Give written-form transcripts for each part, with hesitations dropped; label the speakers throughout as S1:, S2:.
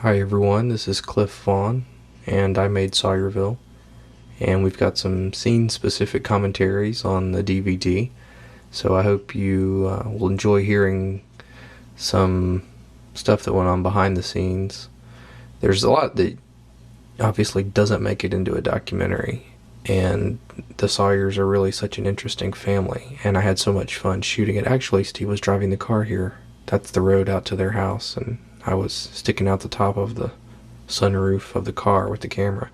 S1: Hi everyone, this is Cliff Vaughn, and I made Sawyerville, and we've got some scene-specific commentaries on the DVD, so I hope you will enjoy hearing some stuff that went on behind the scenes. There's a lot that obviously doesn't make it into a documentary, and the Sawyers are really such an interesting family, and I had so much fun shooting it. Actually, Steve was driving the car here. That's the road out to their house, and I was sticking out the top of the sunroof of the car with the camera.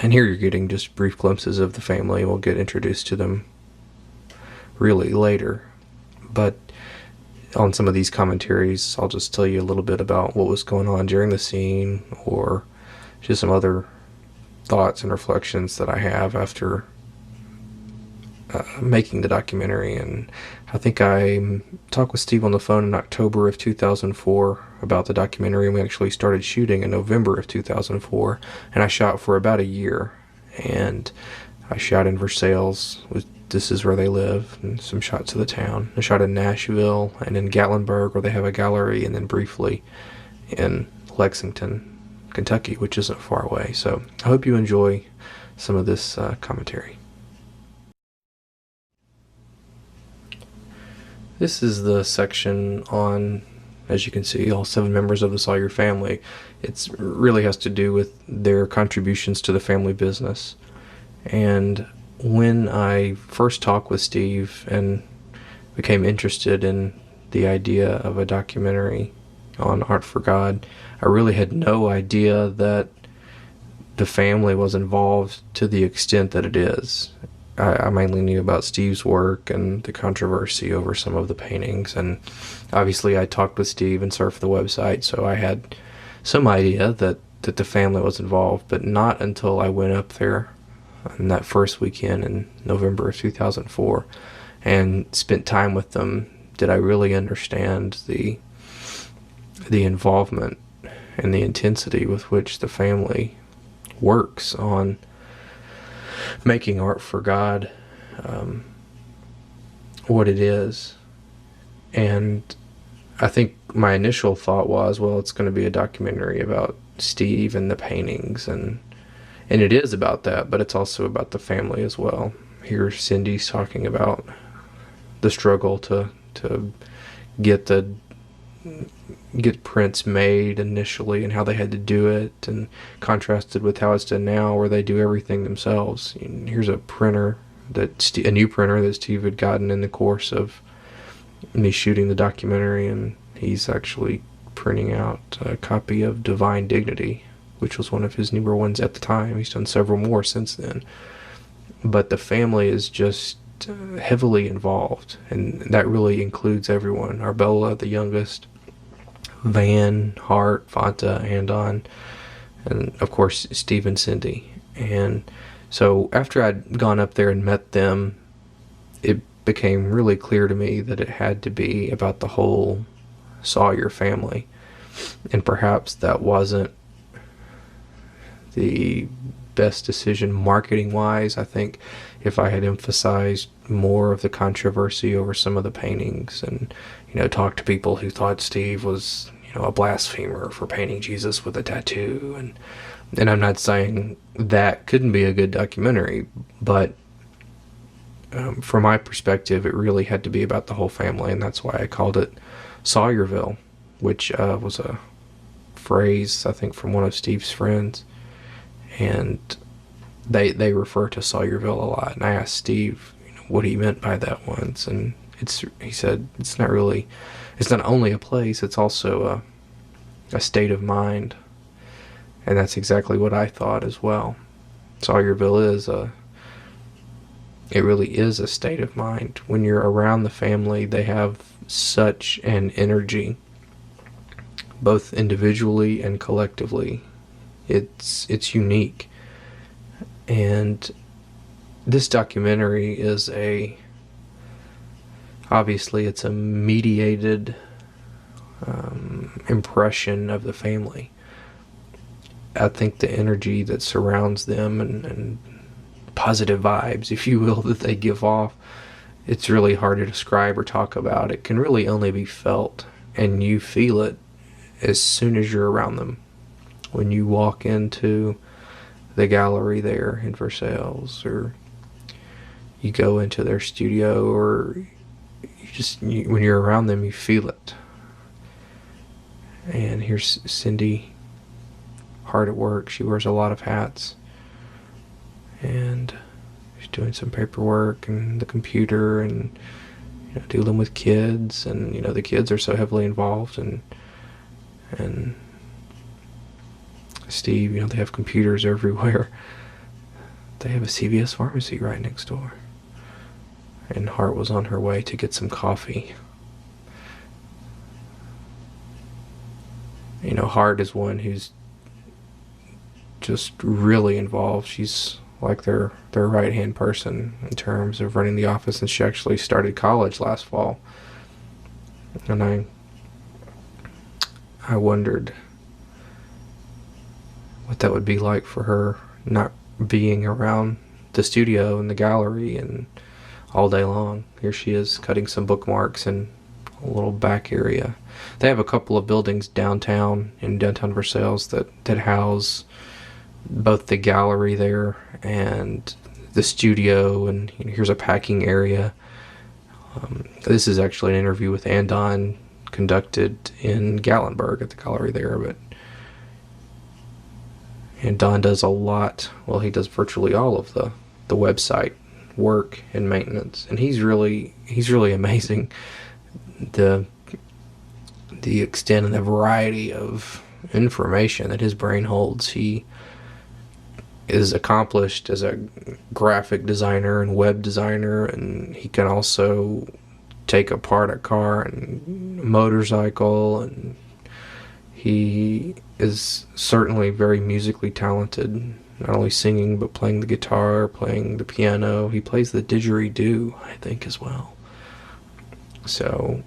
S1: And here you're getting just brief glimpses of the family. We'll get introduced to them really later. But on some of these commentaries, I'll just tell you a little bit about what was going on during the scene, or just some other thoughts and reflections that I have after making the documentary. And I think I talked with Steve on the phone in October of 2004 about the documentary, and we actually started shooting in November of 2004, and I shot for about a year. And I shot in Versailles, this is where they live, and some shots of the town. I shot in Nashville and in Gatlinburg, where they have a gallery, and then briefly in Lexington, Kentucky, which isn't far away. So I hope you enjoy some of this commentary. This is the section on, as you can see, all 7 members of the Sawyer family. It really has to do with their contributions to the family business. And when I first talked with Steve and became interested in the idea of a documentary on Art for God, I really had no idea that the family was involved to the extent that it is. I mainly knew about Steve's work and the controversy over some of the paintings, and obviously I talked with Steve and surfed the website, so I had some idea that the family was involved, but not until I went up there on that first weekend in November of 2004 and spent time with them did I really understand the involvement and the intensity with which the family works on making Art for God what it is. And I think my initial thought was, well, it's going to be a documentary about Steve and the paintings, and it is about that, but it's also about the family as well. Here Cindy's talking about the struggle to get prints made initially and how they had to do it, and contrasted with how it's done now, where they do everything themselves. And here's a printer a new printer that Steve had gotten in the course of me shooting the documentary, and he's actually printing out a copy of Divine Dignity, which was one of his newer ones at the time. He's done several more since then. But the family is just heavily involved, and that really includes everyone. Arbella, the youngest, Van, Hart, Fanta, Andon, and of course Steve and Cindy. And so after I'd gone up there and met them, it became really clear to me that it had to be about the whole Sawyer family. And perhaps that wasn't the best decision marketing wise. I think if I had emphasized more of the controversy over some of the paintings, and talked to people who thought Steve was a blasphemer for painting Jesus with a tattoo, and I'm not saying that couldn't be a good documentary, but from my perspective it really had to be about the whole family, and that's why I called it Sawyerville, which was a phrase I think from one of Steve's friends, and they refer to Sawyerville a lot. And I asked Steve what he meant by that once, and he said it's not only a place, it's also a state of mind. And that's exactly what I thought as well. Sawyerville it really is a state of mind. When you're around the family, they have such an energy, both individually and collectively. It's unique. And this documentary is obviously it's a mediated impression of the family. I think the energy that surrounds them and positive vibes, if you will, that they give off, it's really hard to describe or talk about. It can really only be felt, and you feel it as soon as you're around them. When you walk into the gallery there in Versailles, or you go into their studio, or when you're around them, you feel it. And here's Cindy, hard at work. She wears a lot of hats, and she's doing some paperwork and the computer, and dealing with kids, and the kids are so heavily involved, and Steve, they have computers everywhere. They have a CVS pharmacy right next door. And Hart was on her way to get some coffee. Hart is one who's just really involved. She's like their right-hand person in terms of running the office, and she actually started college last fall. And I wondered what that would be like for her, not being around the studio and the gallery and all day long. Here she is cutting some bookmarks in a little back area. They have a couple of buildings in downtown Versailles that house both the gallery there and the studio, and here's a packing area. This is actually an interview with Andon conducted in Gatlinburg at the gallery there, and Don does a lot. Well, he does virtually all of the website work and maintenance, and he's really amazing. The extent and the variety of information that his brain holds. He is accomplished as a graphic designer and web designer, and he can also take apart a car and motorcycle, and he is certainly very musically talented, not only singing but playing the guitar, playing the piano. He plays the didgeridoo, I think, as well. So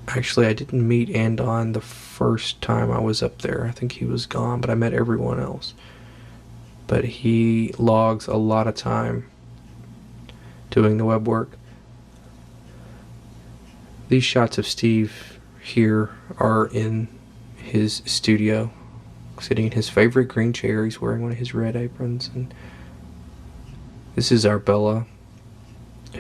S1: actually, I didn't meet Andon the first time I was up there. I think he was gone, but I met everyone else. But he logs a lot of time doing the web work. These shots of Steve here are in his studio, sitting in his favorite green chair. He's wearing one of his red aprons. And this is our Bella,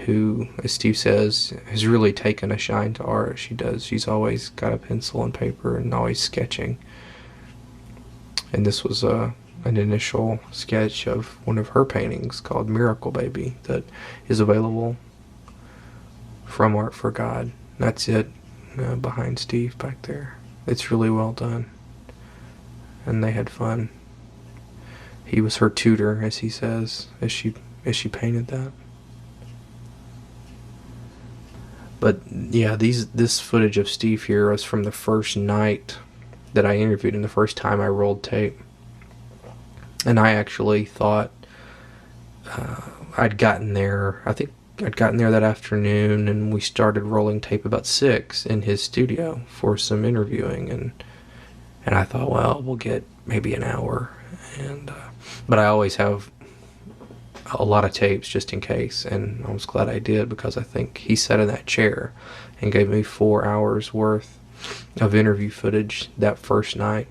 S1: who, as Steve says, has really taken a shine to art. She's always got a pencil and paper and always sketching. And this was an initial sketch of one of her paintings called Miracle Baby that is available from Art for God. That's it, behind Steve back there. It's really well done. And they had fun. He was her tutor, as he says, as she painted that. But yeah, this footage of Steve here was from the first night that I interviewed him, the first time I rolled tape. And I actually thought I'd gotten there. I think I'd gotten there that afternoon, and we started rolling tape about 6 in his studio for some interviewing. And I thought, well, we'll get maybe an hour. But I always have a lot of tapes just in case, and I was glad I did, because I think he sat in that chair and gave me 4 hours worth of interview footage that first night.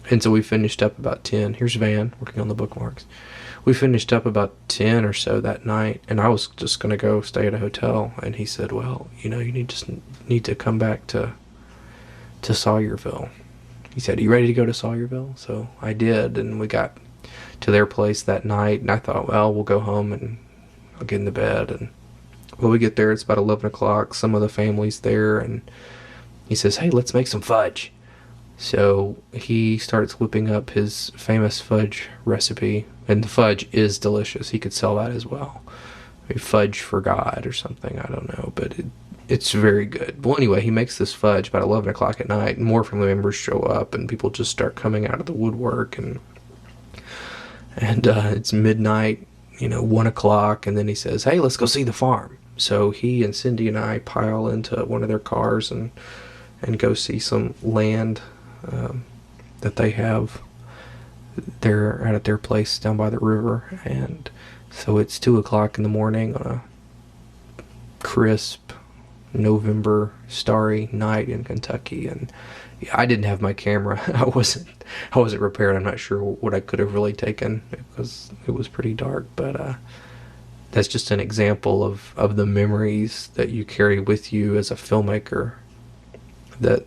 S1: And so we finished up about 10. Here's Van working on the bookmarks. We finished up about 10 or so that night, and I was just going to go stay at a hotel, and he said, well, you need to come back to Sawyerville. He said, are you ready to go to Sawyerville? So I did, and we got to their place that night, and I thought, well, we'll go home and I'll get into bed. And when we get there, it's about 11 o'clock. Some of the family's there, and he says, hey, let's make some fudge. So he starts whipping up his famous fudge recipe, and the fudge is delicious. He could sell that as well. Maybe fudge for God or something, I don't know, but it's very good. Well, anyway, he makes this fudge about 11 o'clock at night, and more family members show up, and people just start coming out of the woodwork, and it's midnight, 1 o'clock, and then he says, hey, let's go see the farm. So he and Cindy and I pile into one of their cars and go see some land that they have there out at their place down by the river. And so it's 2 o'clock in the morning on a crisp, November starry night in Kentucky, and I didn't have my camera. I wasn't prepared. I'm not sure what I could have really taken because it was pretty dark, but that's just an example of the memories that you carry with you as a filmmaker that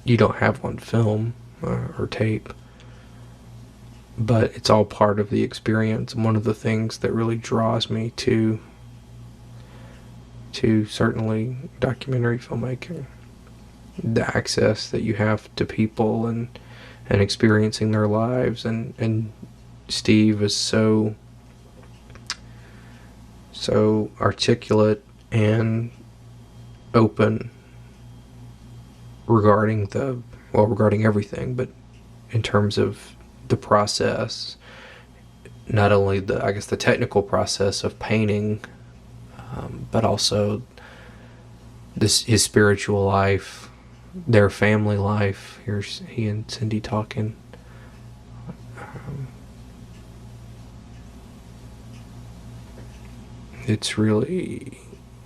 S1: you don't have on film or tape, but it's all part of the experience. And one of the things that really draws me to certainly documentary filmmaking, the access that you have to people and experiencing their lives, and Steve is so articulate and open regarding everything, but in terms of the process, not only the technical process of painting, but also his spiritual life, their family life. Here's he and Cindy talking. It's really,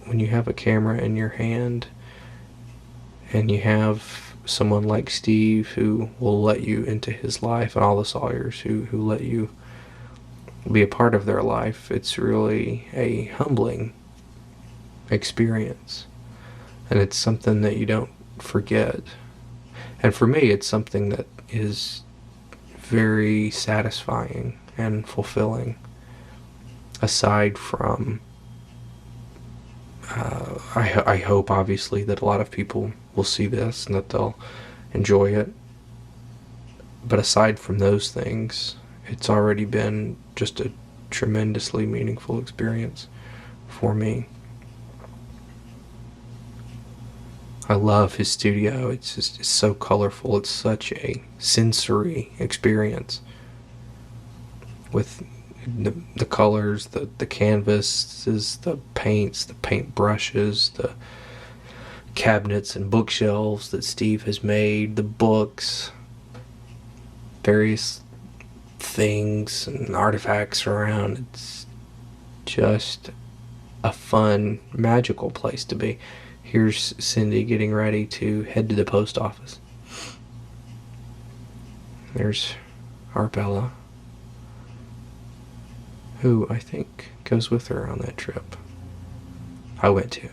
S1: when you have a camera in your hand and you have someone like Steve who will let you into his life, and all the Sawyers who let you be a part of their life, it's really a humbling experience, and it's something that you don't forget. And for me, it's something that is very satisfying and fulfilling, aside from I hope obviously that a lot of people will see this and that they'll enjoy it, but aside from those things, it's already been just a tremendously meaningful experience for me. I love his studio. It's so colorful. It's such a sensory experience with the colors, the canvases, the paints, the paint brushes, the cabinets and bookshelves that Steve has made, the books, various things and artifacts around. It's just a fun, magical place to be. Here's Cindy getting ready to head to the post office. There's our Bella, who I think goes with her on that trip I went to.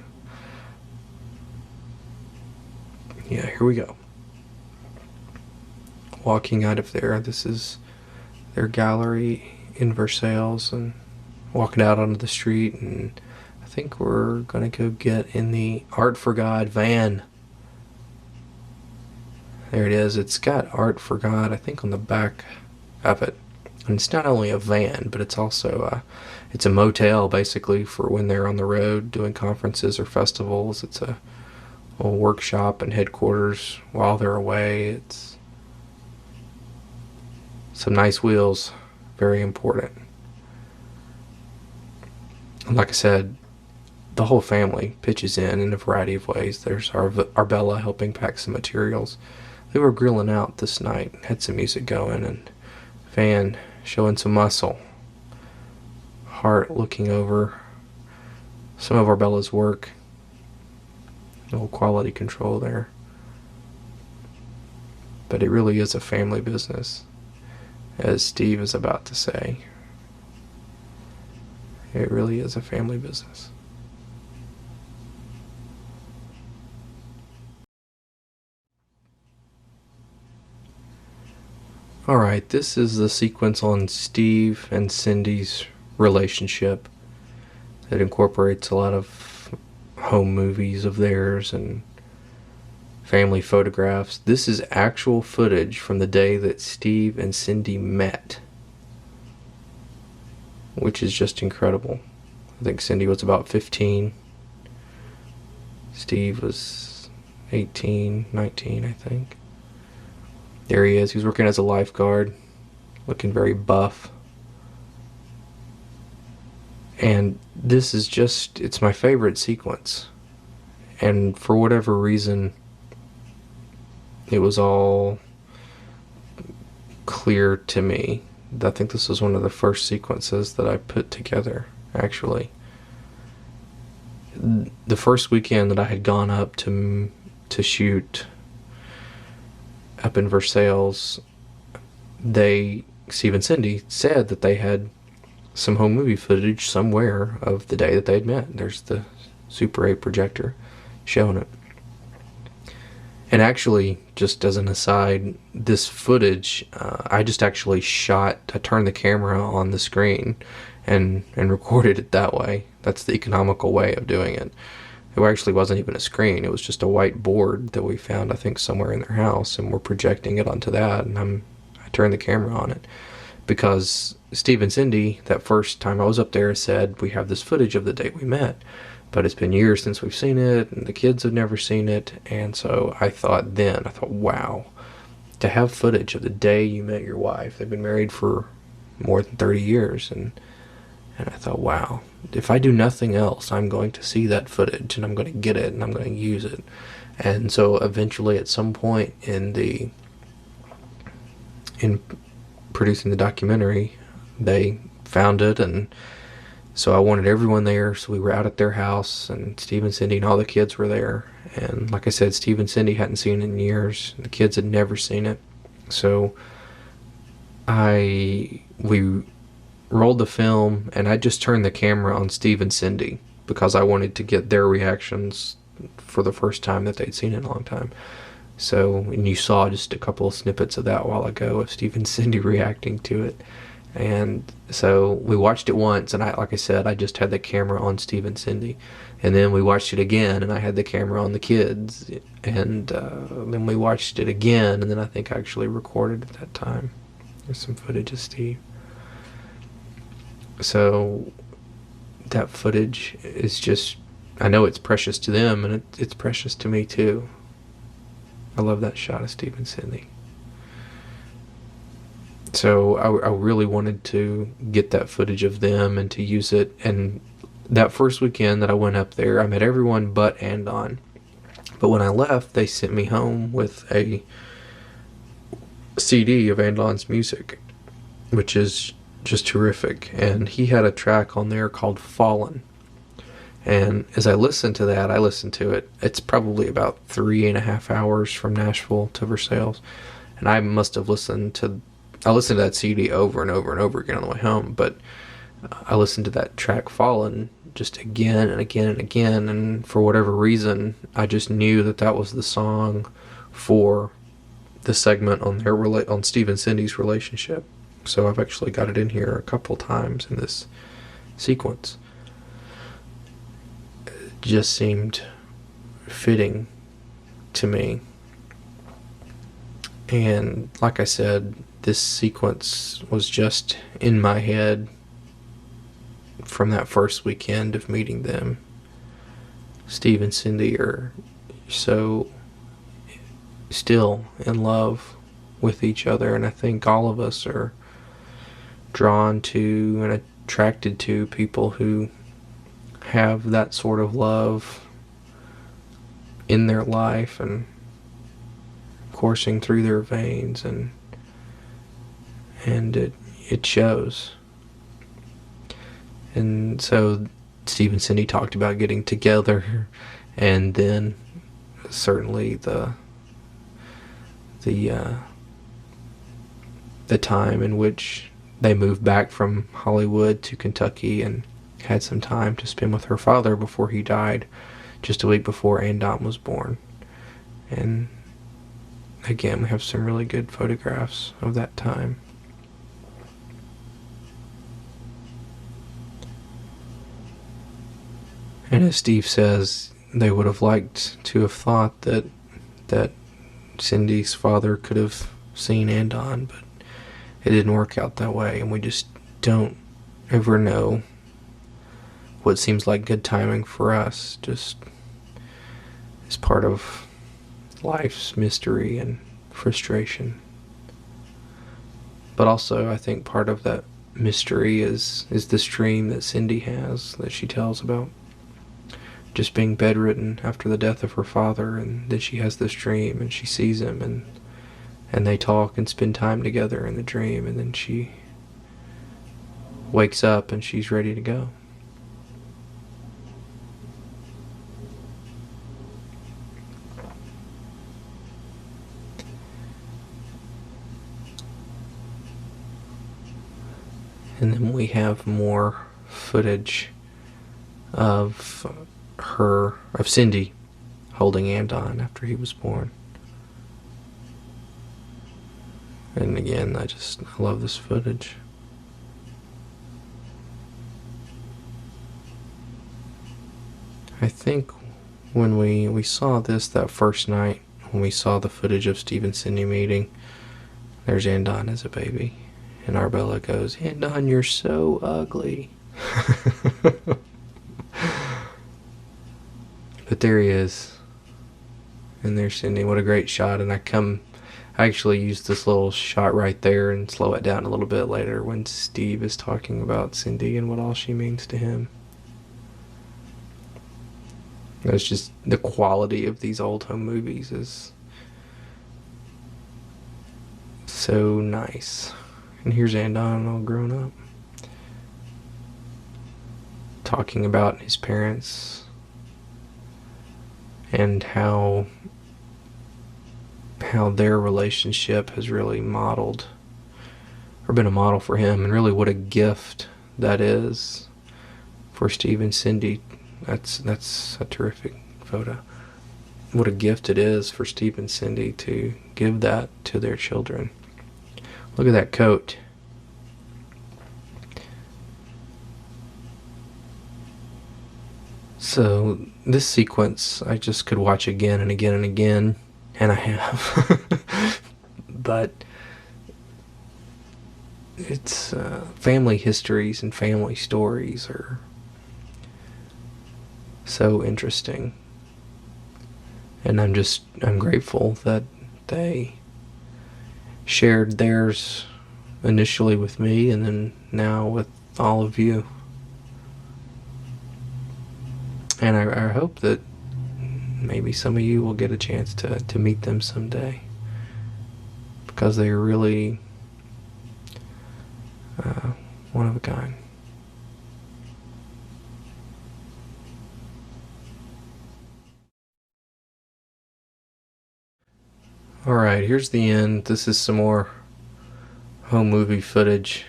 S1: Yeah, here we go. Walking out of there, this is their gallery in Versailles, and walking out onto the street, and I think we're gonna go get in the Art for God van. There it is. It's got Art for God, I think, on the back of it. And it's not only a van, but it's also it's a motel, basically, for when they're on the road doing conferences or festivals. It's a workshop and headquarters while they're away. It's some nice wheels, very important. And like I said, the whole family pitches in a variety of ways. There's our Bella helping pack some materials. They were grilling out this night, had some music going, and Van showing some muscle. Hart looking over some of our Bella's work. A little quality control there. But it really is a family business, as Steve is about to say. It really is a family business. Alright, this is the sequence on Steve and Cindy's relationship that incorporates a lot of home movies of theirs and family photographs. This is actual footage from the day that Steve and Cindy met, which is just incredible. I think Cindy was about 15. Steve was 18, 19, I think. There he is. He was working as a lifeguard, looking very buff. And this is just, it's my favorite sequence. And for whatever reason, it was all clear to me. I think this was one of the first sequences that I put together, actually. the first weekend that I had gone up to shoot up in Versailles, Steve and Cindy said that they had some home movie footage somewhere of the day that they'd met. There's the Super 8 projector showing it. And actually, just as an aside, this footage, I just actually I turned the camera on the screen and recorded it that way. That's the economical way of doing it. It actually wasn't even a screen. It was just a white board that we found, I think, somewhere in their house, and we're projecting it onto that, and I turned the camera on it. Because Steve and Cindy, that first time I was up there, said, we have this footage of the day we met, but it's been years since we've seen it, and the kids have never seen it. And so I thought, wow, to have footage of the day you met your wife. They've been married for more than 30 years, and I thought, wow, if I do nothing else, I'm going to see that footage, and I'm going to get it, and I'm going to use it. And so eventually, at some point in producing the documentary, they found it, and so I wanted everyone there. So we were out at their house, and Steve and Cindy and all the kids were there. And like I said, Steve and Cindy hadn't seen it in years. The kids had never seen it. So we rolled the film, and I just turned the camera on Steve and Cindy because I wanted to get their reactions for the first time that they'd seen it in a long time. So, and you saw just a couple of snippets of that a while ago of Steve and Cindy reacting to it. And so we watched it once, and like I said, I just had the camera on Steve and Cindy. And then we watched it again, and I had the camera on the kids. And then we watched it again, and then I think I actually recorded at that time. There's some footage of Steve. So that footage is just, I know it's precious to them, and it's precious to me too. I love that shot of Steve and Cindy. So I really wanted to get that footage of them and to use it. And that first weekend that I went up there, I met everyone but Andon. But when I left, they sent me home with a CD of Andon's music, which is just terrific. And he had a track on there called Fallen. And as I listened to that, it's probably about 3.5 hours from Nashville to Versailles. And I must have listened to that CD over and over and over again on the way home, but I listened to that track Fallen just again and again and again, and for whatever reason, I just knew that was the song for the segment on Steve and Cindy's relationship. So I've actually got it in here a couple times in this sequence. It just seemed fitting to me. And like I said, this sequence was just in my head from that first weekend of meeting them. Steve and Cindy are so still in love with each other, and I think all of us are drawn to and attracted to people who have that sort of love in their life and coursing through their veins, and it shows. And so Steve and Cindy talked about getting together, and then certainly the time in which they moved back from Hollywood to Kentucky and had some time to spend with her father before he died just a week before Andon was born. And again, we have some really good photographs of that time. And as Steve says, they would have liked to have thought that Cindy's father could have seen Andon, but it didn't work out that way, and we just don't ever know what seems like good timing for us. Just is part of life's mystery and frustration. But also, I think part of that mystery is this dream that Cindy has, that she tells about just being bedridden after the death of her father, and then she has this dream and she sees him, and they talk and spend time together in the dream, and then she wakes up and she's ready to go. And then we have more footage of Cindy holding Andon after he was born. And again, I love this footage. I think when we saw this that first night, when we saw the footage of Steve and Cindy meeting, there's Andon as a baby. And Arbella goes, "Andon, you're so ugly." But there he is. And there's Cindy. What a great shot. And I actually used this little shot right there and slow it down a little bit later when Steve is talking about Cindy and what all she means to him. That's just the quality of these old home movies is so nice. And here's Andon all grown up, talking about his parents and how their relationship has really modeled or been a model for him, and really what a gift that is for Steve and Cindy. That's a terrific photo. What a gift it is for Steve and Cindy to give that to their children. Look at that coat. So this sequence I just could watch again and again and again, and I have. But it's family histories and family stories are so interesting, and I'm grateful that they shared theirs initially with me and then now with all of you. And I hope that maybe some of you will get a chance to meet them someday, because they are really one of a kind. Alright, here's the end. This is some more home movie footage.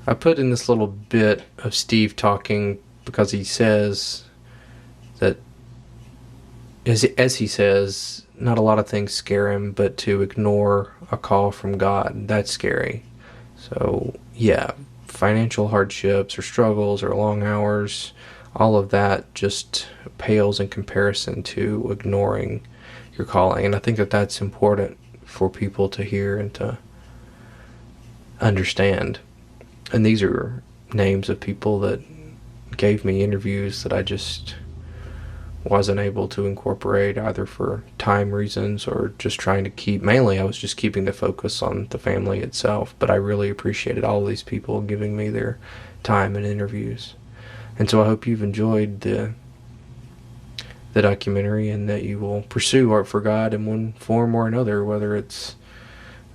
S1: I put in this little bit of Steve talking because he says that, as he says, not a lot of things scare him, but to ignore a call from God, that's scary. So yeah, financial hardships or struggles or long hours, all of that just pales in comparison to ignoring your calling. And I think that that's important for people to hear and to understand. And these are names of people that gave me interviews that I just wasn't able to incorporate, either for time reasons or just trying to mainly I was just keeping the focus on the family itself. But I really appreciated all of these people giving me their time and interviews. And so I hope you've enjoyed the documentary, and that you will pursue Art for God in one form or another, whether it's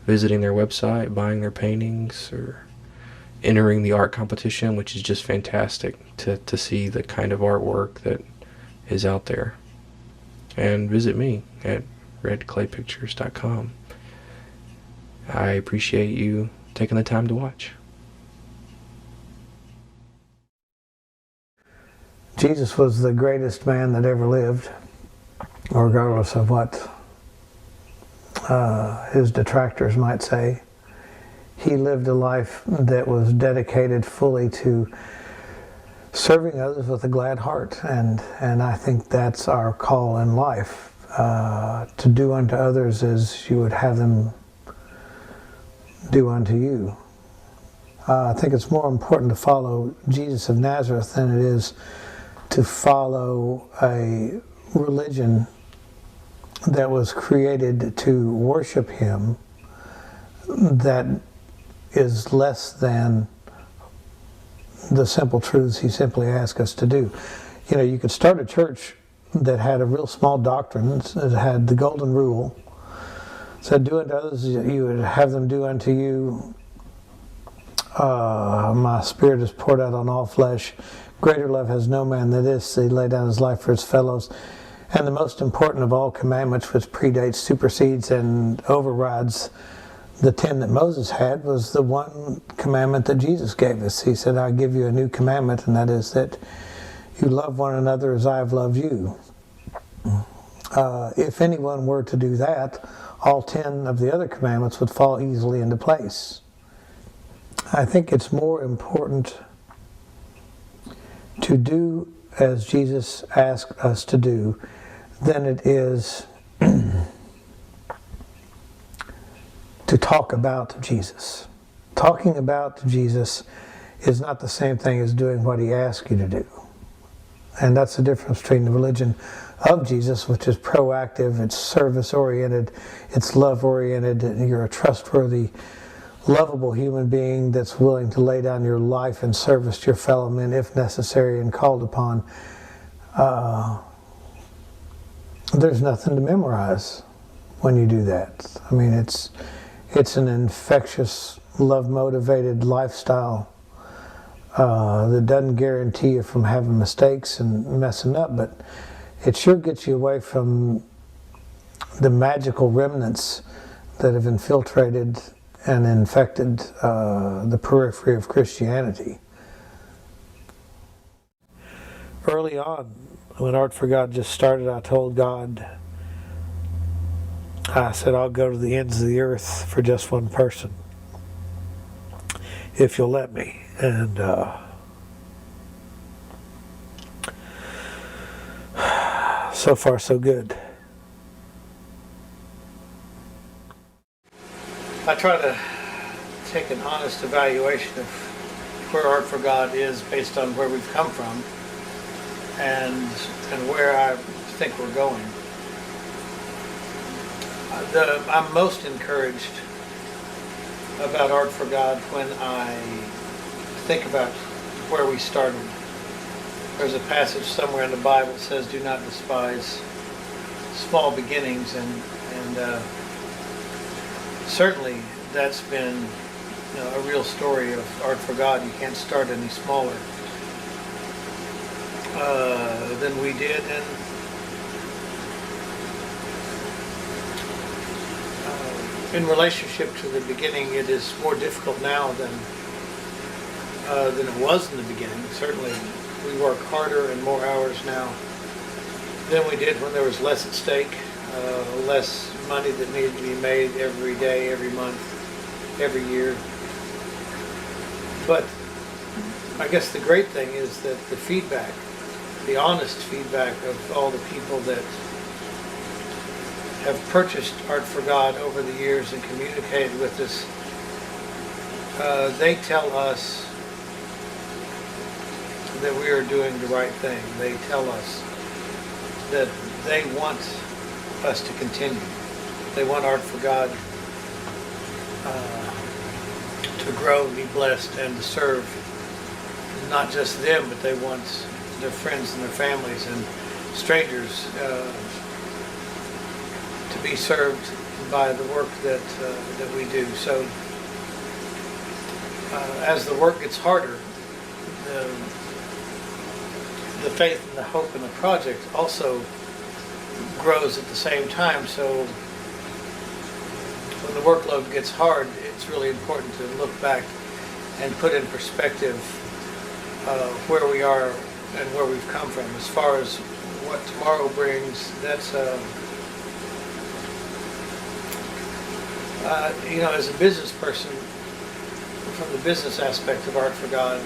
S1: visiting their website, buying their paintings, or entering the art competition, which is just fantastic to see the kind of artwork that is out there. And visit me at REDCLAYPICTURES.com. I appreciate you taking the time to watch.
S2: Jesus was the greatest man that ever lived, regardless of what his detractors might say. He lived a life that was dedicated fully to serving others with a glad heart, and I think that's our call in life, to do unto others as you would have them do unto you. I think it's more important to follow Jesus of Nazareth than it is to follow a religion that was created to worship him, that is less than the simple truths he simply asks us to do. You know, you could start a church that had a real small doctrine, that had the golden rule, said, do unto others as you would have them do unto you. My spirit is poured out on all flesh. Greater love has no man than this, he laid down his life for his fellows. And the most important of all commandments, which predates, supersedes, and overrides The 10 that Moses had was the one commandment that Jesus gave us. He said, I give you a new commandment, and that is that you love one another as I have loved you. If anyone were to do that, all 10 of the other commandments would fall easily into place. I think it's more important to do as Jesus asked us to do than it is to talk about Jesus. Talking about Jesus is not the same thing as doing what he asks you to do. And that's the difference between the religion of Jesus, which is proactive, it's service-oriented, it's love-oriented, and you're a trustworthy, lovable human being that's willing to lay down your life in service to your fellow men if necessary and called upon. There's nothing to memorize when you do that. I mean, it's an infectious, love-motivated lifestyle that doesn't guarantee you from having mistakes and messing up, but it sure gets you away from the magical remnants that have infiltrated and infected the periphery of Christianity. Early on, when Art for God just started, I told God, I said, I'll go to the ends of the earth for just one person, if you'll let me. And so far, so good. I try to take an honest evaluation of where Art for God is based on where we've come from and where I think we're going. I'm most encouraged about Art for God when I think about where we started. There's a passage somewhere in the Bible that says, do not despise small beginnings, and certainly that's been a real story of Art for God. You can't start any smaller than we did, and in relationship to the beginning, it is more difficult now than it was in the beginning. Certainly, we work harder and more hours now than we did when there was less at stake, less money that needed to be made every day, every month, every year. But I guess the great thing is that the feedback, the honest feedback of all the people that have purchased Art for God over the years and communicated with us, they tell us that we are doing the right thing. They tell us that they want us to continue. They want Art for God to grow, be blessed, and to serve not just them, but they want their friends and their families and strangers to be served by the work that we do. So as the work gets harder, the faith and the hope in the project also grows at the same time. So when the workload gets hard, it's really important to look back and put in perspective where we are and where we've come from. As far as what tomorrow brings, that's as a business person, from the business aspect of Art for God,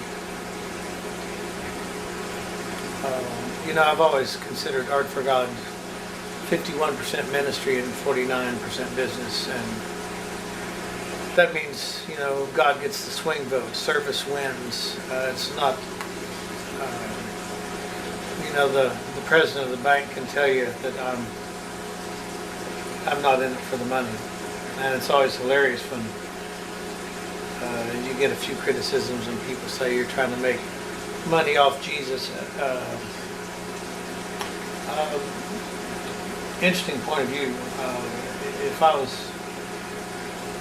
S2: I've always considered Art for God 51% ministry and 49% business, and that means, God gets the swing vote, service wins. It's not, the president of the bank can tell you that I'm not in it for the money. And it's always hilarious when you get a few criticisms and people say you're trying to make money off Jesus. Interesting point of view. If I was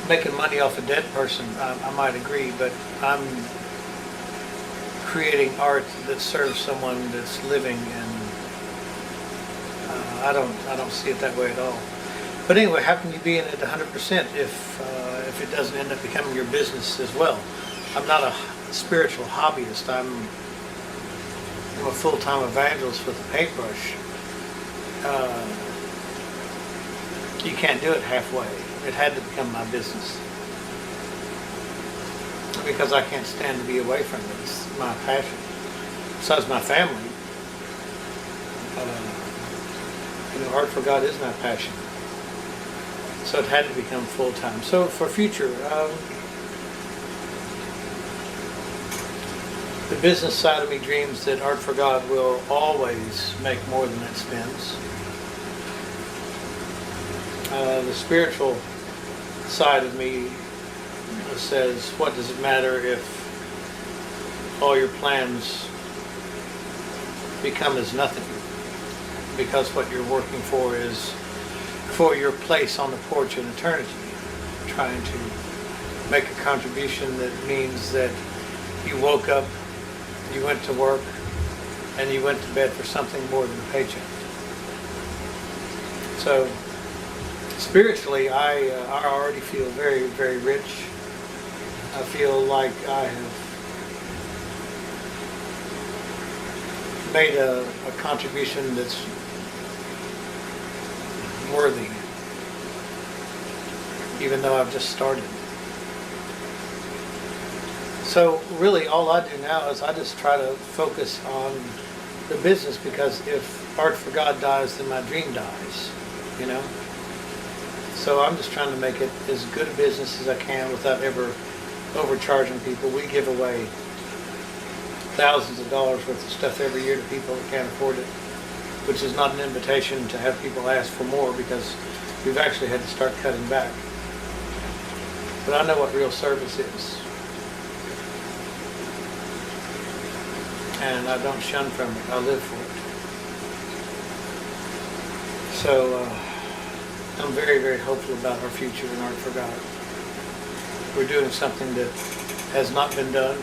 S2: making money off a dead person, I might agree, but I'm creating art that serves someone that's living, and I don't see it that way at all. But anyway, how can you be in it 100% if if it doesn't end up becoming your business as well. I'm not a spiritual hobbyist. I'm a full-time evangelist with a paintbrush. You can't do it halfway. It had to become my business. Because I can't stand to be away from it. It's my passion. Besides my family, art for God is my passion. So it had to become full-time. So for future, the business side of me dreams that Art for God will always make more than it spends. The spiritual side of me says, what does it matter if all your plans become as nothing? Because what you're working for is for your place on the porch in eternity, trying to make a contribution that means that you woke up, you went to work, and you went to bed for something more than a paycheck. So spiritually, I already feel very, very rich. I feel like I have made a contribution that's worthy, even though I've just started. So really all I do now is I just try to focus on the business, because if Art for God dies, then my dream dies, you know? So I'm just trying to make it as good a business as I can without ever overcharging people. We give away thousands of dollars worth of stuff every year to people that can't afford it, which is not an invitation to have people ask for more, because we've actually had to start cutting back. But I know what real service is. And I don't shun from it, I live for it. So I'm very, very hopeful about our future in Art for God. We're doing something that has not been done,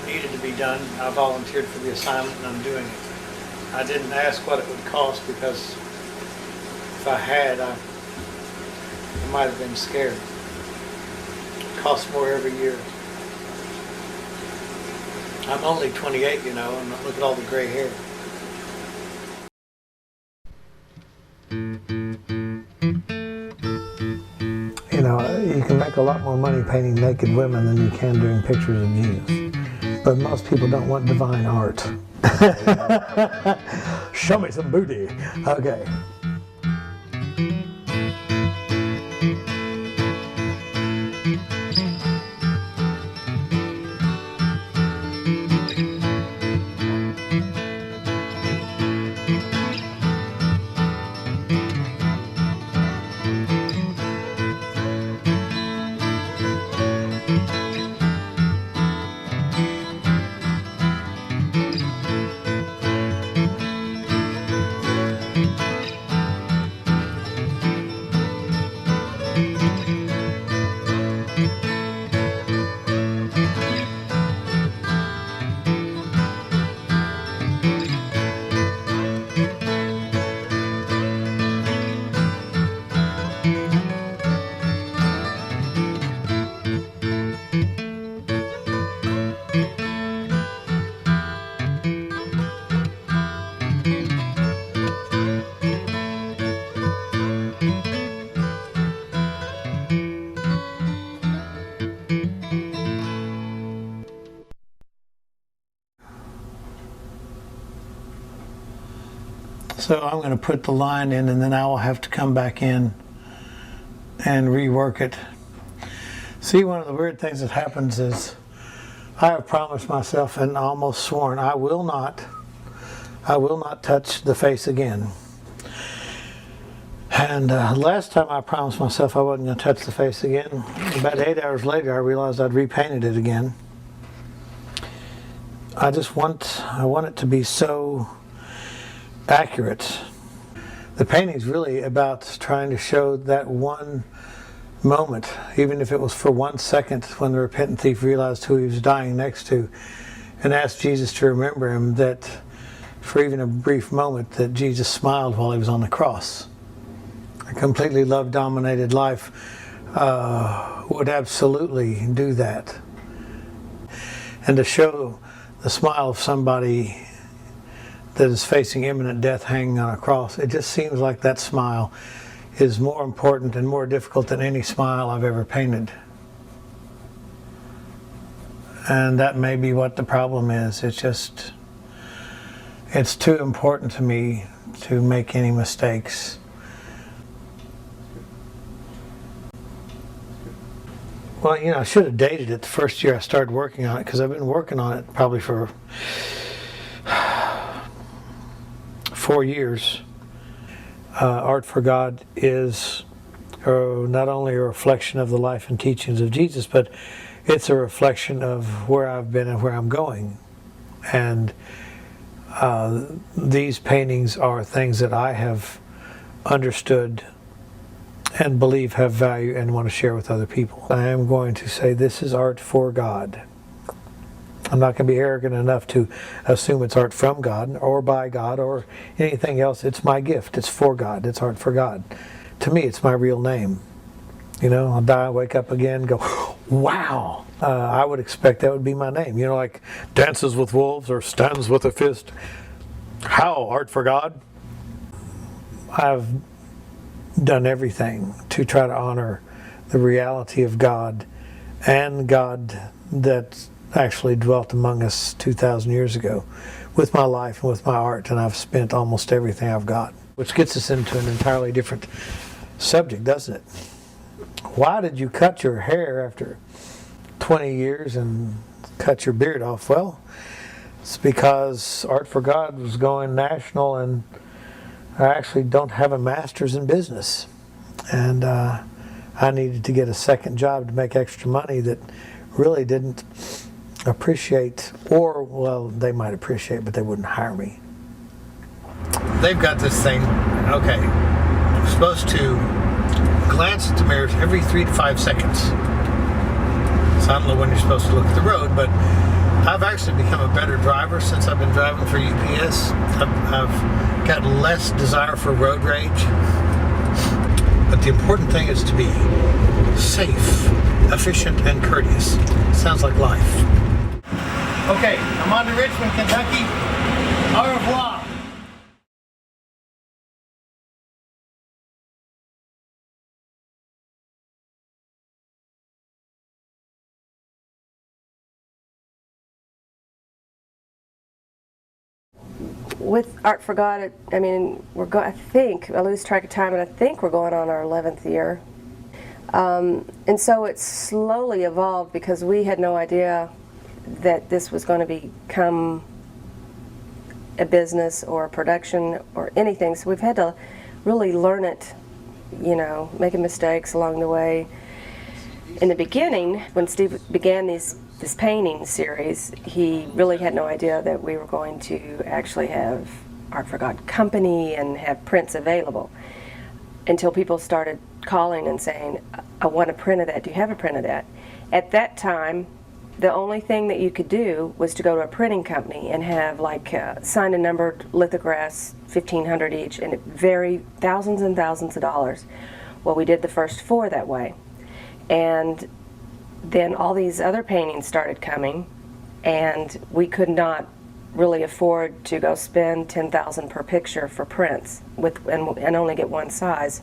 S2: needed to be done. I volunteered for the assignment and I'm doing it. I didn't ask what it would cost, because if I had, I might have been scared. It costs more every year. I'm only 28, you know, and look at all the gray hair. You know, you can make a lot more money painting naked women than you can doing pictures of Jesus. But most people don't want divine art. Show me some booty. Okay. So I'm going to put the line in, and then I will have to come back in and rework it. See, one of the weird things that happens is I have promised myself and almost sworn I will not touch the face again. And last time I promised myself I wasn't going to touch the face again. About 8 hours later, I realized I'd repainted it again. I want it to be so accurate. The painting's really about trying to show that one moment, even if it was for 1 second, when the repentant thief realized who he was dying next to and asked Jesus to remember him, that for even a brief moment that Jesus smiled while he was on the cross. A completely love-dominated life would absolutely do that. And to show the smile of somebody that is facing imminent death hanging on a cross, it just seems like that smile is more important and more difficult than any smile I've ever painted. And that may be what the problem is. It's too important to me to make any mistakes. Well, you know, I should have dated it the first year I started working on it, because I've been working on it probably for 4 years. Art for God is not only a reflection of the life and teachings of Jesus, but it's a reflection of where I've been and where I'm going. And these paintings are things that I have understood and believe have value and want to share with other people. I am going to say this is art for God. I'm not going to be arrogant enough to assume it's art from God or by God or anything else. It's my gift. It's for God. It's art for God. To me, it's my real name. You know, I'll die, wake up again, go, wow. I would expect that would be my name. You know, like Dances with Wolves or Stands with a Fist. How? Art for God? I've done everything to try to honor the reality of God and God that actually dwelt among us 2,000 years ago with my life and with my art, and I've spent almost everything I've got. Which gets us into an entirely different subject, doesn't it? Why did you cut your hair after 20 years and cut your beard off? Well, it's because Art for God was going national, and I actually don't have a master's in business, and I needed to get a second job to make extra money that really didn't appreciate, or, well, they might appreciate, but they wouldn't hire me. They've got this thing, okay, you're supposed to glance at the mirrors every 3 to 5 seconds. So I don't know when you're supposed to look at the road, but I've actually become a better driver since I've been driving for UPS. I've got less desire for road rage. But the important thing is to be safe, efficient, and courteous. Sounds like life. Okay, I'm on to Richmond, Kentucky. Au revoir.
S3: With Art for God, I mean, I think, I lose track of time, and I think we're going on our 11th year. And so it's slowly evolved because we had no idea that this was going to become a business or a production or anything. So we've had to really learn it, you know, making mistakes along the way. In the beginning, when Steve began this painting series, he really had no idea that we were going to actually have Art for God company and have prints available, until people started calling and saying, I want a print of that. Do you have a print of that? At that time, the only thing that you could do was to go to a printing company and have like signed and numbered lithographs, 1,500 each, and it varied thousands and thousands of dollars. Well, we did the first 4 that way. And then all these other paintings started coming, and we could not really afford to go spend $10,000 per picture for prints and only get one size.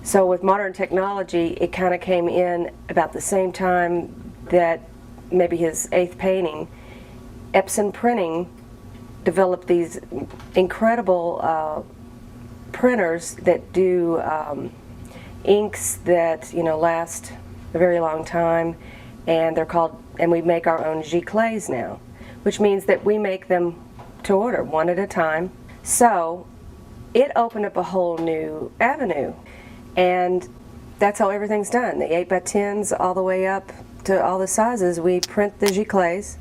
S3: So with modern technology, it kind of came in about the same time that maybe his 8th painting. Epson Printing developed these incredible printers that do inks that, you know, last a very long time, and they're called, and we make our own giclées now, which means that we make them to order one at a time. So it opened up a whole new avenue, and that's how everything's done. The 8x10s all the way up to all the sizes. We print the giclées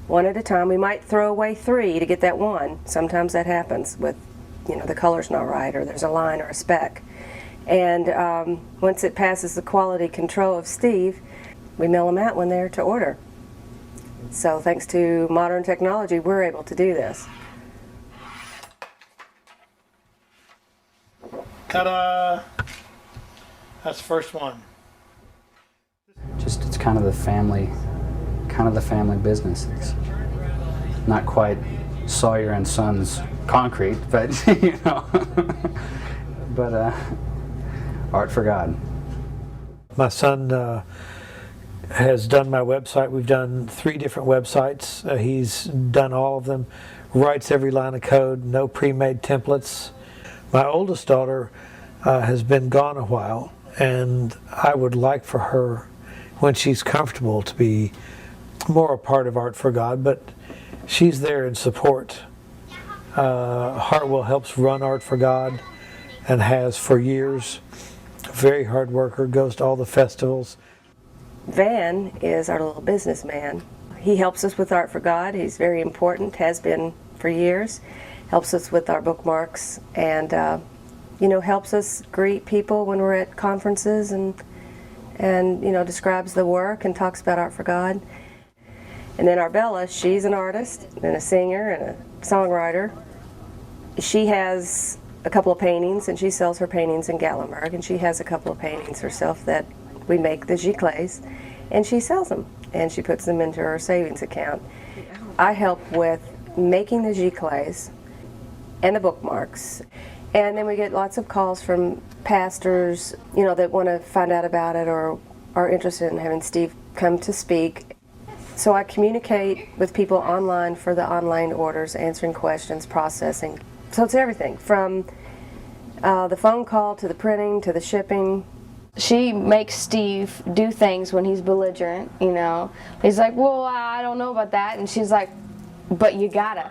S3: one at a time. We might throw away 3 to get that one. Sometimes that happens with, you know, the color's not right, or there's a line or a speck. And once it passes the quality control of Steve, we mail them out when they're to order. So thanks to modern technology, we're able to do this.
S2: Ta-da! That's the first one.
S4: kind of the family business. It's not quite Sawyer and Sons concrete, but you know, but art for God.
S2: My son has done my website. We've done 3 different websites. He's done all of them, writes every line of code, no pre-made templates. My oldest daughter has been gone a while, and I would like for her, when she's comfortable, to be more a part of Art for God, but she's there in support. Hartwell helps run Art for God and has for years. Very hard worker, goes to all the festivals.
S3: Van is our little businessman. He helps us with Art for God. He's very important, has been for years. Helps us with our bookmarks, and you know, helps us greet people when we're at conferences, and you know, describes the work and talks about Art for God. And then our Bella, she's an artist and a singer and a songwriter. She has a couple of paintings, and she sells her paintings in Gatlinburg, and she has a couple of paintings herself that we make the giclées, and she sells them, and she puts them into her savings account. I help with making the giclées and the bookmarks, and then we get lots of calls from pastors, you know, that want to find out about it or are interested in having Steve come to speak. So I communicate with people online for the online orders, answering questions, processing. So it's everything from the phone call to the printing to the shipping.
S5: She makes Steve do things when he's belligerent, you know. He's like, well, I don't know about that. And she's like, but you gotta.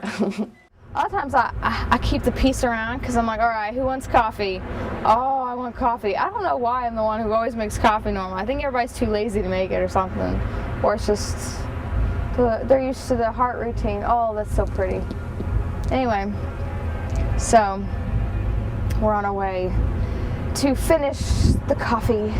S5: A lot of times I keep the peace around because I'm like, all right, who wants coffee? Oh, I want coffee. I don't know why I'm the one who always makes coffee normally. I think everybody's too lazy to make it or something. Or it's just, they're used to the heart routine. Oh, that's so pretty. Anyway, so we're on our way to finish the coffee.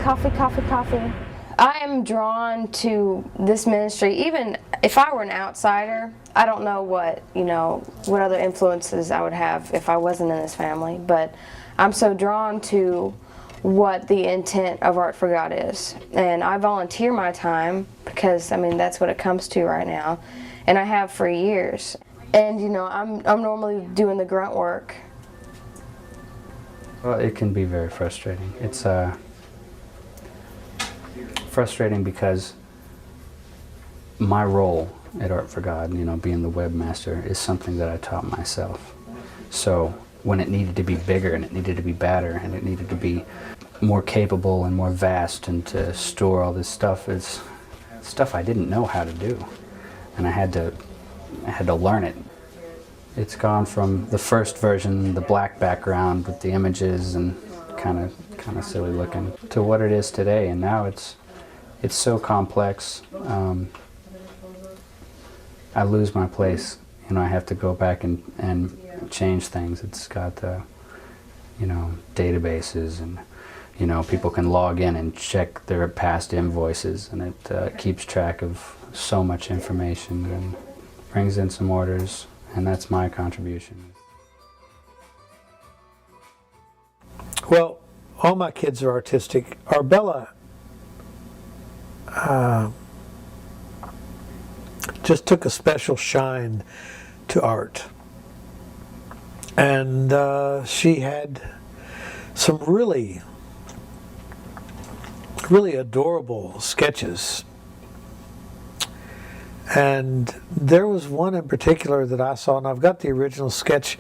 S5: Coffee. I am drawn to this ministry. Even if I were an outsider, I don't know what, you know, what other influences I would have if I wasn't in this family, but I'm so drawn to what the intent of Art for God is. And I volunteer my time because, I mean, that's what it comes to right now, and I have for years. And, you know, I'm normally doing the grunt work.
S4: Well, it can be very frustrating. It's frustrating because my role at Art for God, you know, being the webmaster, is something that I taught myself. So when it needed to be bigger and it needed to be badder and it needed to be more capable and more vast and to store all this stuff, is stuff I didn't know how to do, and I had to learn it. It's gone from the first version, the black background with the images and kind of silly looking, to what it is today, and now it's so complex. I lose my place. You know, I have to go back and change things. It's got you know, databases, and you know, people can log in and check their past invoices, and it keeps track of so much information and brings in some orders, and that's my contribution.
S2: Well, all my kids are artistic. Our Bella just took a special shine to art, and she had some really adorable sketches. And there was one in particular that I saw, and I've got the original sketch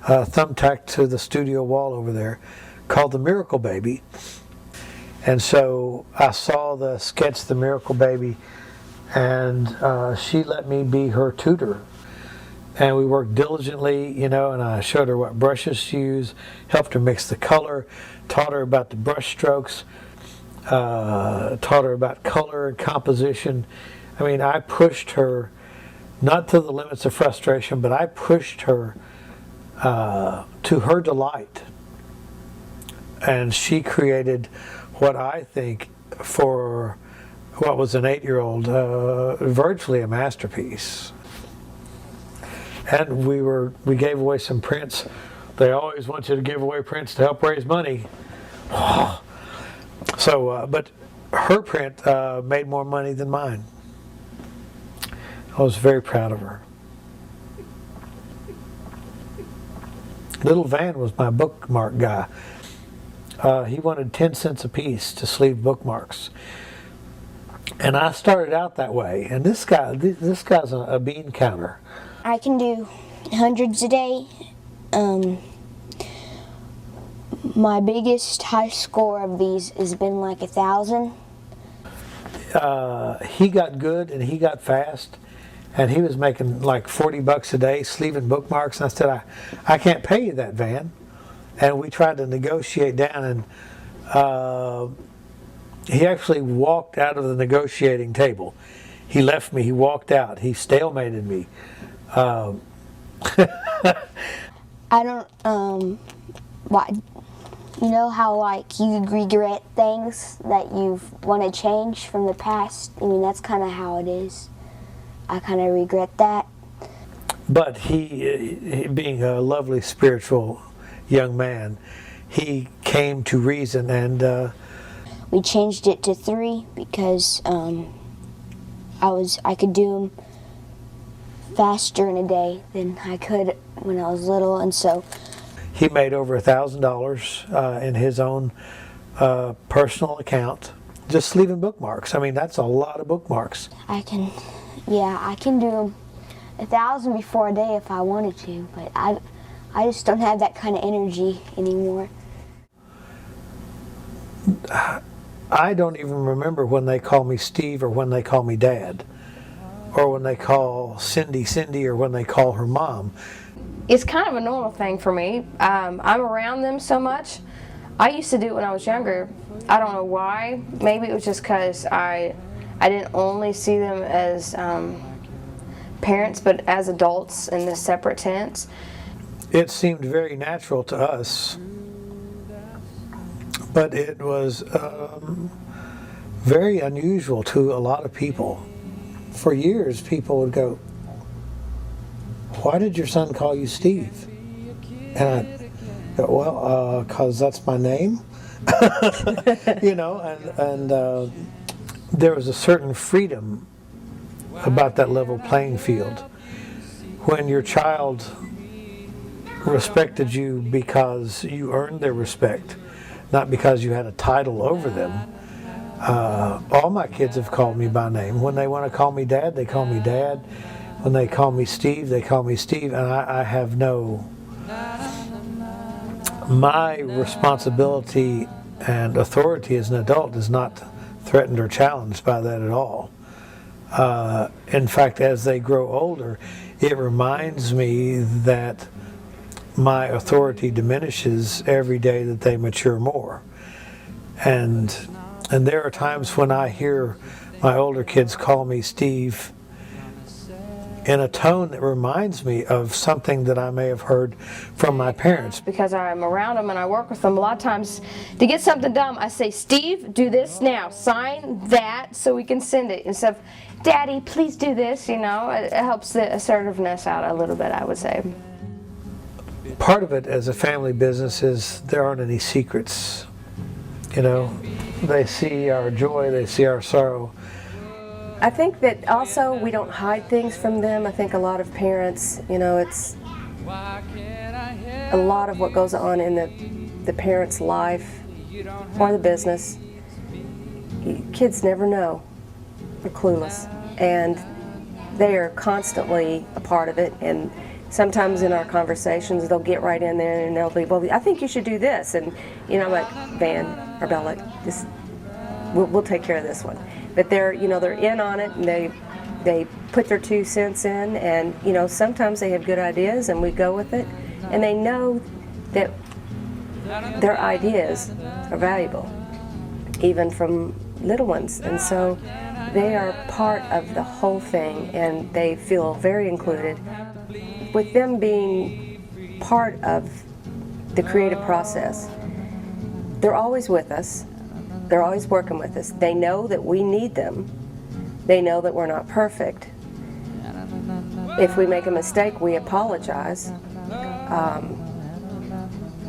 S2: thumbtacked to the studio wall over there, called The Miracle Baby. And so I saw the sketch, The Miracle Baby, and she let me be her tutor. And we worked diligently, you know, and I showed her what brushes to use, helped her mix the color, taught her about the brush strokes, taught her about color and composition. I mean, I pushed her, not to the limits of frustration, but I pushed her to her delight. And she created what I think, for what was an 8-year-old, virtually a masterpiece. And we gave away some prints. They always want you to give away prints to help raise money. So, but her print made more money than mine. I was very proud of her. Little Van was my bookmark guy. He wanted 10 cents a piece to sleeve bookmarks. And I started out that way. And this guy's a bean counter.
S6: I can do hundreds a day. My biggest high score of these has been like 1,000.
S2: He got good and he got fast, and he was making like $40 a day sleeving bookmarks. And I said, I can't pay you that, Van. And we tried to negotiate down, and he actually walked out of the negotiating table. He left me, he walked out, he stalemated me.
S6: I don't, you know how like you regret things that you want to change from the past? I mean, that's kind of how it is. I kind of regret that.
S2: But he, being a lovely spiritual young man, he came to reason, and
S6: we changed it to 3 because I could do them faster in a day than I could when I was little, and so
S2: he made over $1,000 in his own personal account just sleeving bookmarks. I mean, that's a lot of bookmarks.
S6: I can do 1,000 before a day if I wanted to, but I just don't have that kind of energy anymore.
S2: I don't even remember when they call me Steve or when they call me Dad, or when they call Cindy Cindy, or when they call her Mom.
S3: It's kind of a normal thing for me. I'm around them so much. I used to do it when I was younger. I don't know why. Maybe it was just because I didn't only see them as parents, but as adults in this separate tense.
S2: It seemed very natural to us, but it was very unusual to a lot of people. For years, people would go, "Why did your son call you Steve?" And I go, "Well, 'cause that's my name." You know, and there was a certain freedom about that level playing field. When your child respected you because you earned their respect, not because you had a title over them. All my kids have called me by name. When they want to call me Dad, they call me Dad. When they call me Steve, they call me Steve. And I have no... My responsibility and authority as an adult is not threatened or challenged by that at all. In fact, as they grow older, it reminds me that my authority diminishes every day that they mature more. And there are times when I hear my older kids call me Steve in a tone that reminds me of something that I may have heard from my parents.
S3: Because I'm around them and I work with them, a lot of times to get something done, I say, "Steve, do this now. Sign that so we can send it." Instead of, "Daddy, please do this," you know. It helps the assertiveness out a little bit, I would say.
S2: Part of it as a family business is there aren't any secrets. You know, they see our joy, they see our sorrow.
S3: I think that also we don't hide things from them. I think a lot of parents, you know, it's a lot of what goes on in the parent's life or the business. Kids never know. They're clueless. And they are constantly a part of it. And sometimes in our conversations, they'll get right in there and they'll be, "Well, I think you should do this." And, you know, I'm like, "Van or Bella, just, we'll take care of this one." But they're, you know, they're in on it, and they put their 2 cents in, and, you know, sometimes they have good ideas and we go with it, and they know that their ideas are valuable, even from little ones, and so they are part of the whole thing, and they feel very included. With them being part of the creative process, they're always with us. They're always working with us. They know that we need them. They know that we're not perfect. If we make a mistake, we apologize.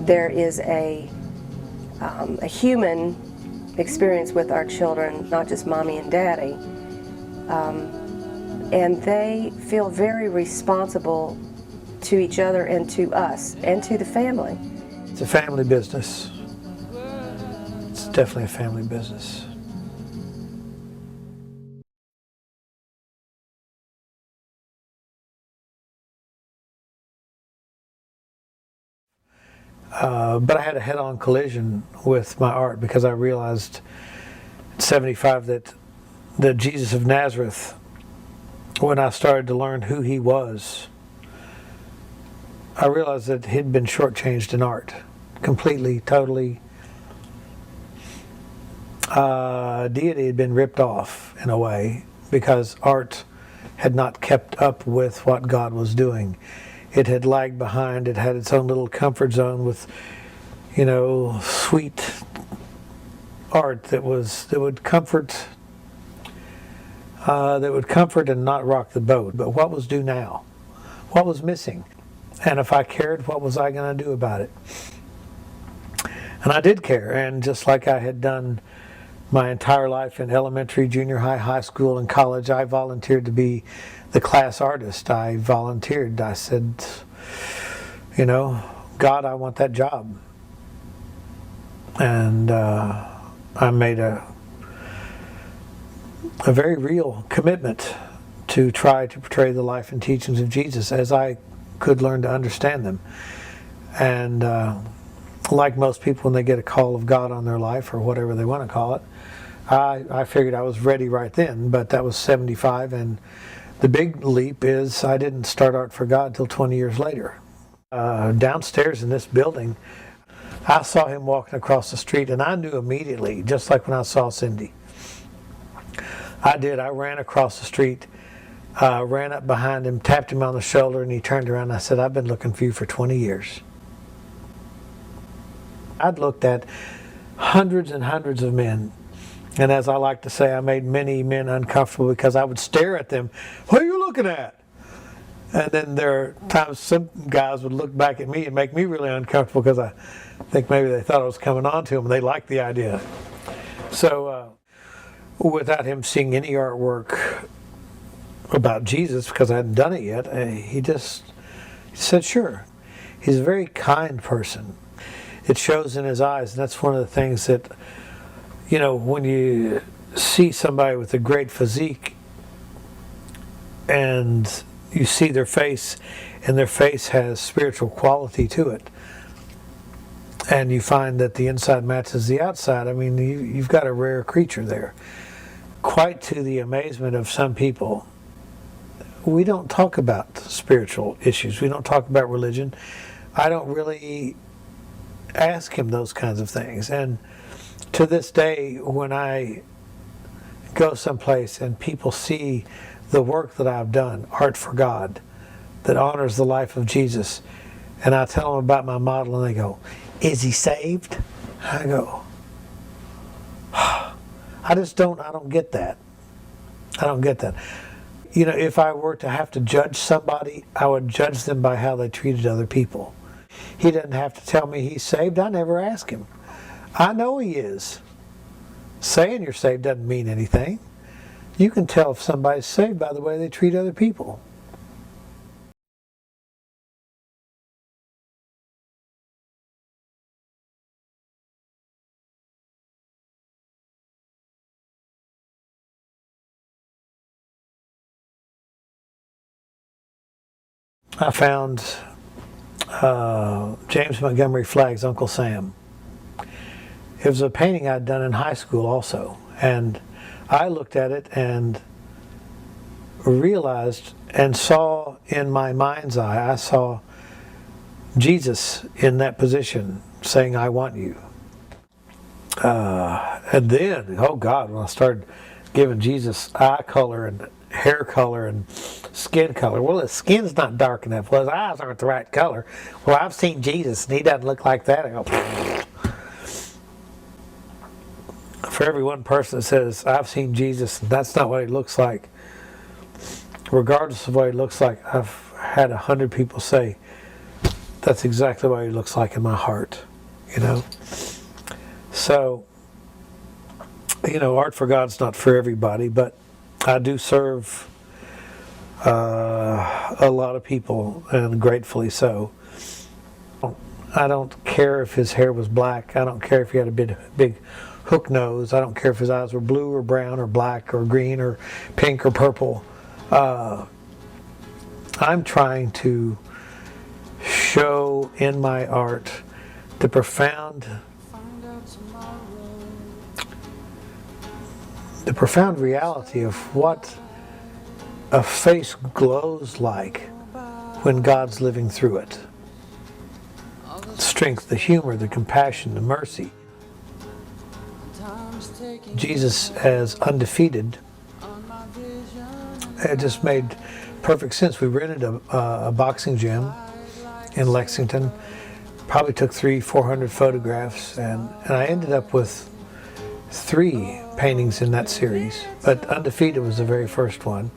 S3: There is a human experience with our children, not just mommy and daddy. And they feel very responsible to each other and to us and to the family.
S2: It's a family business. It's definitely a family business. But I had a head-on collision with my art because I realized at 75 that Jesus of Nazareth, when I started to learn who he was, I realized that he'd been shortchanged in art. Completely, totally. Deity had been ripped off in a way because art had not kept up with what God was doing. It had lagged behind. It had its own little comfort zone with, you know, sweet art that would comfort and not rock the boat. But what was due now? What was missing? And if I cared, what was I going to do about it? And I did care. And just like I had done my entire life in elementary, junior high, high school, and college, I volunteered to be the class artist. I volunteered. I said, you know, God, I want that job. And I made a very real commitment to try to portray the life and teachings of Jesus as I could learn to understand them. And like most people, when they get a call of God on their life, or whatever they want to call it, I figured I was ready right then, but that was 75, and the big leap is I didn't start Art for God till 20 years later. Downstairs in this building, I saw him walking across the street, and I knew immediately, just like when I saw Cindy. I ran across the street, ran up behind him, tapped him on the shoulder, and he turned around and I said, I've been looking for you for 20 years. I'd looked at hundreds and hundreds of men, and as I like to say, I made many men uncomfortable because I would stare at them. What are you looking at? And then there are times some guys would look back at me and make me really uncomfortable because I think maybe they thought I was coming on to them and they liked the idea. So without him seeing any artwork about Jesus, because I hadn't done it yet, he said sure. He's a very kind person. It shows in his eyes, and that's one of the things that, you know, when you see somebody with a great physique and you see their face, and their face has spiritual quality to it, and you find that the inside matches the outside, I mean, you've got a rare creature there. Quite to the amazement of some people, we don't talk about spiritual issues. We don't talk about religion. I don't really ask him those kinds of things. And to this day, when I go someplace and people see the work that I've done, Art for God, that honors the life of Jesus, and I tell them about my model and they go, is he saved? I go, I don't get that. I don't get that. You know, if I were to have to judge somebody, I would judge them by how they treated other people. He doesn't have to tell me he's saved. I never ask him. I know he is. Saying you're saved doesn't mean anything. You can tell if somebody's saved by the way they treat other people. I found James Montgomery Flagg's Uncle Sam. It was a painting I'd done in high school also, and I looked at it and realized and saw in my mind's eye, I saw Jesus in that position saying, I want you. And then, oh God, when I started giving Jesus eye color and hair color and skin color. Well, his skin's not dark enough. Well, his eyes aren't the right color. Well, I've seen Jesus and he doesn't look like that. I go, for every one person that says, I've seen Jesus and that's not what he looks like, regardless of what he looks like, I've had 100 people say, that's exactly what he looks like in my heart, you know? So, You know, Art for God's not for everybody, but I do serve a lot of people, and gratefully so. I don't care if his hair was black. I don't care if he had a big hook nose. I don't care if his eyes were blue or brown or black or green or pink or purple. I'm trying to show in my art the profound reality of what a face glows like when God's living through it. The strength, the humor, the compassion, the mercy. Jesus as undefeated. It just made perfect sense. We rented a boxing gym in Lexington. Probably took 300-400 photographs, and I ended up with 3 paintings in that series, but Undefeated was the very first one.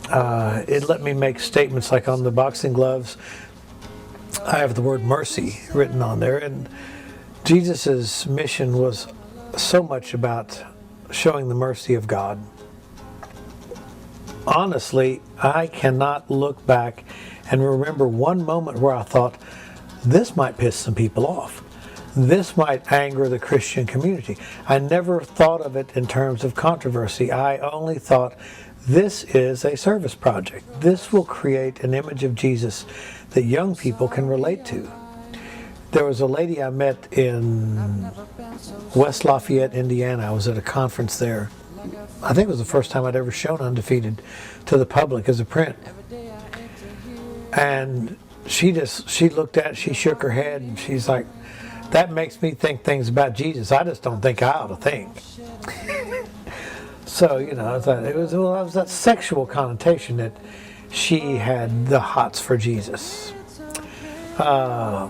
S2: It let me make statements like on the boxing gloves, I have the word mercy written on there, and Jesus' mission was so much about showing the mercy of God. Honestly, I cannot look back and remember one moment where I thought, this might piss some people off. This might anger the Christian community. I never thought of it in terms of controversy. I only thought, this is a service project. This will create an image of Jesus that young people can relate to. There was a lady I met in West Lafayette, Indiana. I was at a conference there. I think it was the first time I'd ever shown Undefeated to the public as a print. And she looked at it, she shook her head, and she's like, that makes me think things about Jesus I just don't think I ought to think. So, you know, it was that sexual connotation that she had the hots for Jesus. So,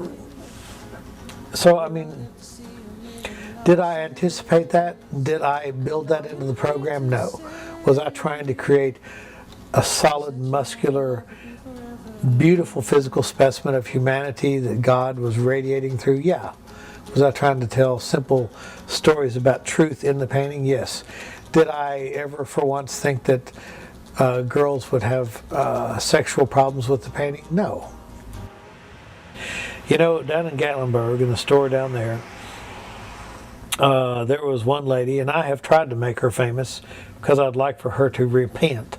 S2: I mean, did I anticipate that? Did I build that into the program? No. Was I trying to create a solid, muscular, beautiful physical specimen of humanity that God was radiating through? Yeah. Was I trying to tell simple stories about truth in the painting? Yes. Did I ever for once think that girls would have sexual problems with the painting? No. You know, down in Gatlinburg, in the store down there, there was one lady, and I have tried to make her famous because I'd like for her to repent.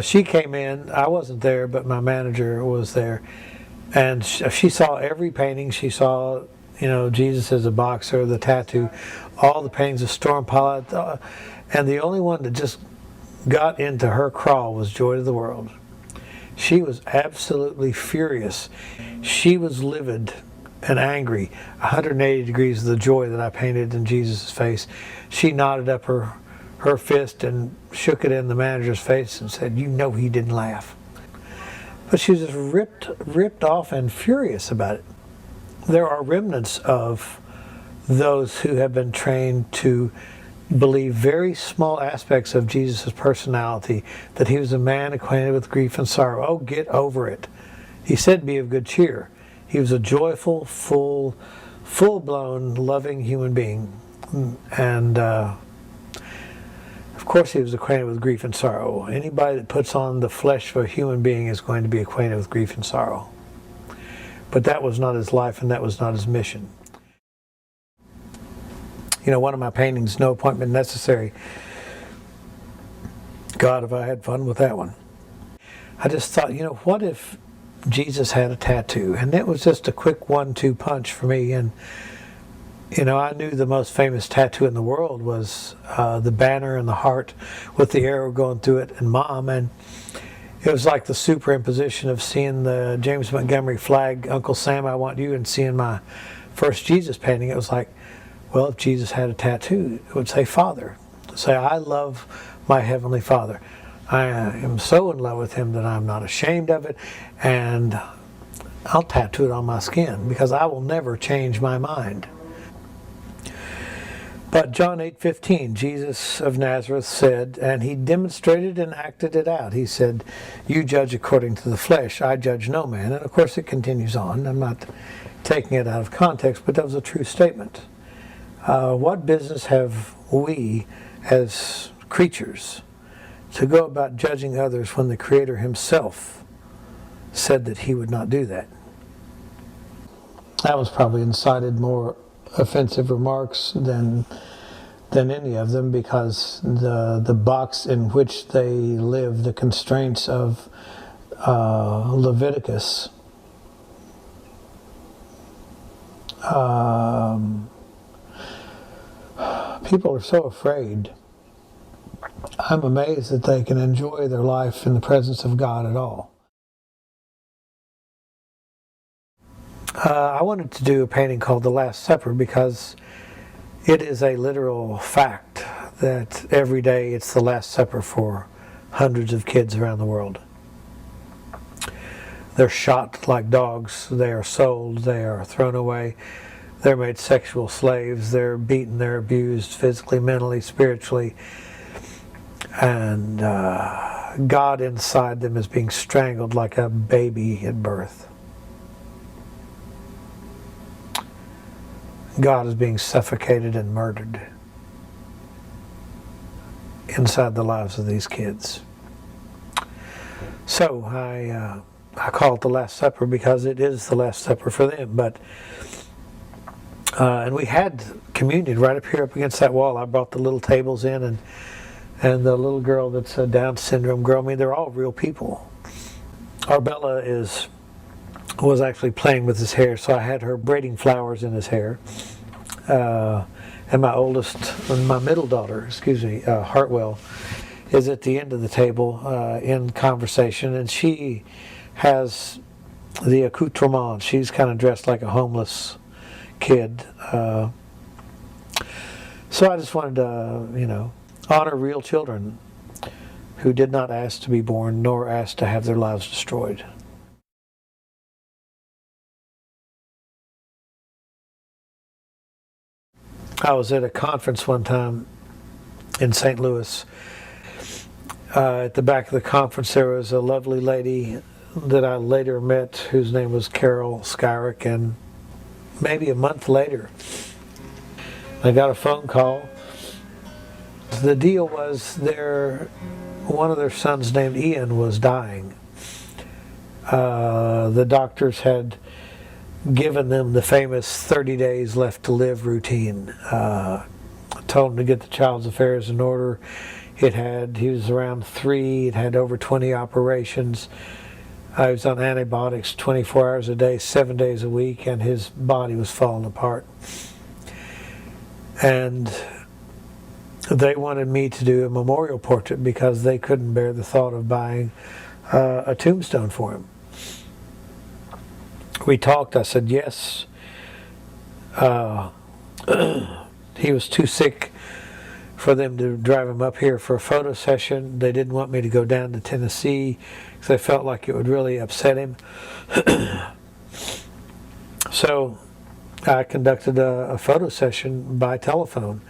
S2: She came in, I wasn't there, but my manager was there, and she saw every painting. She saw, you know, Jesus as a boxer, the tattoo, all the paintings of Storm Pilot, and the only one that just got into her crawl was Joy to the World. She was absolutely furious. She was livid and angry, 180 degrees of the joy that I painted in Jesus' face. She nodded up her fist and shook it in the manager's face and said, you know he didn't laugh. But she was just ripped off and furious about it. There are remnants of those who have been trained to believe very small aspects of Jesus' personality, that he was a man acquainted with grief and sorrow. Oh, get over it. He said, be of good cheer. He was a joyful, full-blown, loving human being. And of course he was acquainted with grief and sorrow. Anybody that puts on the flesh of a human being is going to be acquainted with grief and sorrow. But that was not his life, and that was not his mission. You know, one of my paintings, No Appointment Necessary. God, if I had fun with that one. I just thought, you know, what if Jesus had a tattoo? And it was just a quick 1-2 punch for me. And, you know, I knew the most famous tattoo in the world was the banner and the heart with the arrow going through it and Mom. And it was like the superimposition of seeing the James Montgomery flag, Uncle Sam, I Want You, and seeing my first Jesus painting. It was like, well, if Jesus had a tattoo, it would say Father. It would say, I love my Heavenly Father. I am so in love with him that I'm not ashamed of it, and I'll tattoo it on my skin because I will never change my mind. But John 8:15, Jesus of Nazareth said, and he demonstrated and acted it out. He said, you judge according to the flesh, I judge no man. And of course it continues on. I'm not taking it out of context, but that was a true statement. What business have we as creatures to go about judging others when the Creator himself said that he would not do that? That was probably incited more offensive remarks than any of them, because the box in which they live, the constraints of Leviticus, people are so afraid. I'm amazed that they can enjoy their life in the presence of God at all. I wanted to do a painting called The Last Supper because it is a literal fact that every day it's the Last Supper for hundreds of kids around the world. They're shot like dogs, they are sold, they are thrown away, they're made sexual slaves, they're beaten, they're abused physically, mentally, spiritually, and God inside them is being strangled like a baby at birth. God is being suffocated and murdered inside the lives of these kids. So I call it the Last Supper because it is the Last Supper for them. But and we had communion right up here up against that wall. I brought the little tables in, and the little girl that's a Down syndrome girl. I mean, they're all real people. Arbella was actually playing with his hair, so I had her braiding flowers in his hair. And my middle daughter, Hartwell, is at the end of the table in conversation, and she has the accoutrement. She's kind of dressed like a homeless kid. So I just wanted to, honor real children who did not ask to be born nor ask to have their lives destroyed. I was at a conference one time in St. Louis. At the back of the conference there was a lovely lady that I later met whose name was Carol Skyrick, and maybe a month later I got a phone call. The deal was one of their sons named Ian was dying. The doctors had given them the famous 30 days left to live routine. Told him to get the child's affairs in order. He was around 3, it had over 20 operations. He was on antibiotics 24 hours a day, 7 days a week, and his body was falling apart. And they wanted me to do a memorial portrait because they couldn't bear the thought of buying a tombstone for him. We talked. I said yes. He was too sick for them to drive him up here for a photo session. They didn't want me to go down to Tennessee because they felt like it would really upset him. So I conducted a photo session by telephone.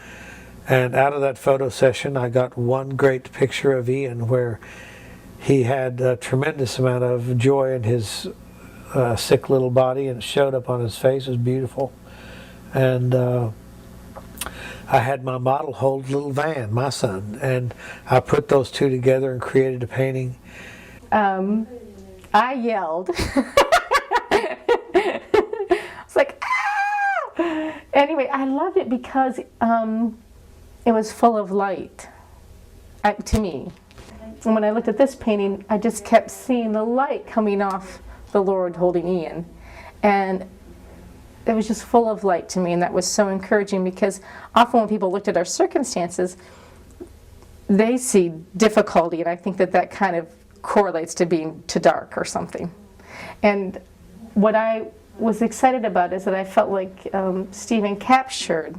S2: And out of that photo session, I got one great picture of Ian where he had a tremendous amount of joy in his sick little body, and it showed up on his face. It was beautiful. And I had my model hold little Van, my son, and I put those two together and created a painting.
S7: I yelled. I was like, ah! Anyway, I loved it because it was full of light to me. And when I looked at this painting, I just kept seeing the light coming off the Lord holding Ian. And it was just full of light to me, and that was so encouraging, because often when people looked at our circumstances, they see difficulty, and I think that kind of correlates to being too dark or something. And what I was excited about is that I felt like Stephen captured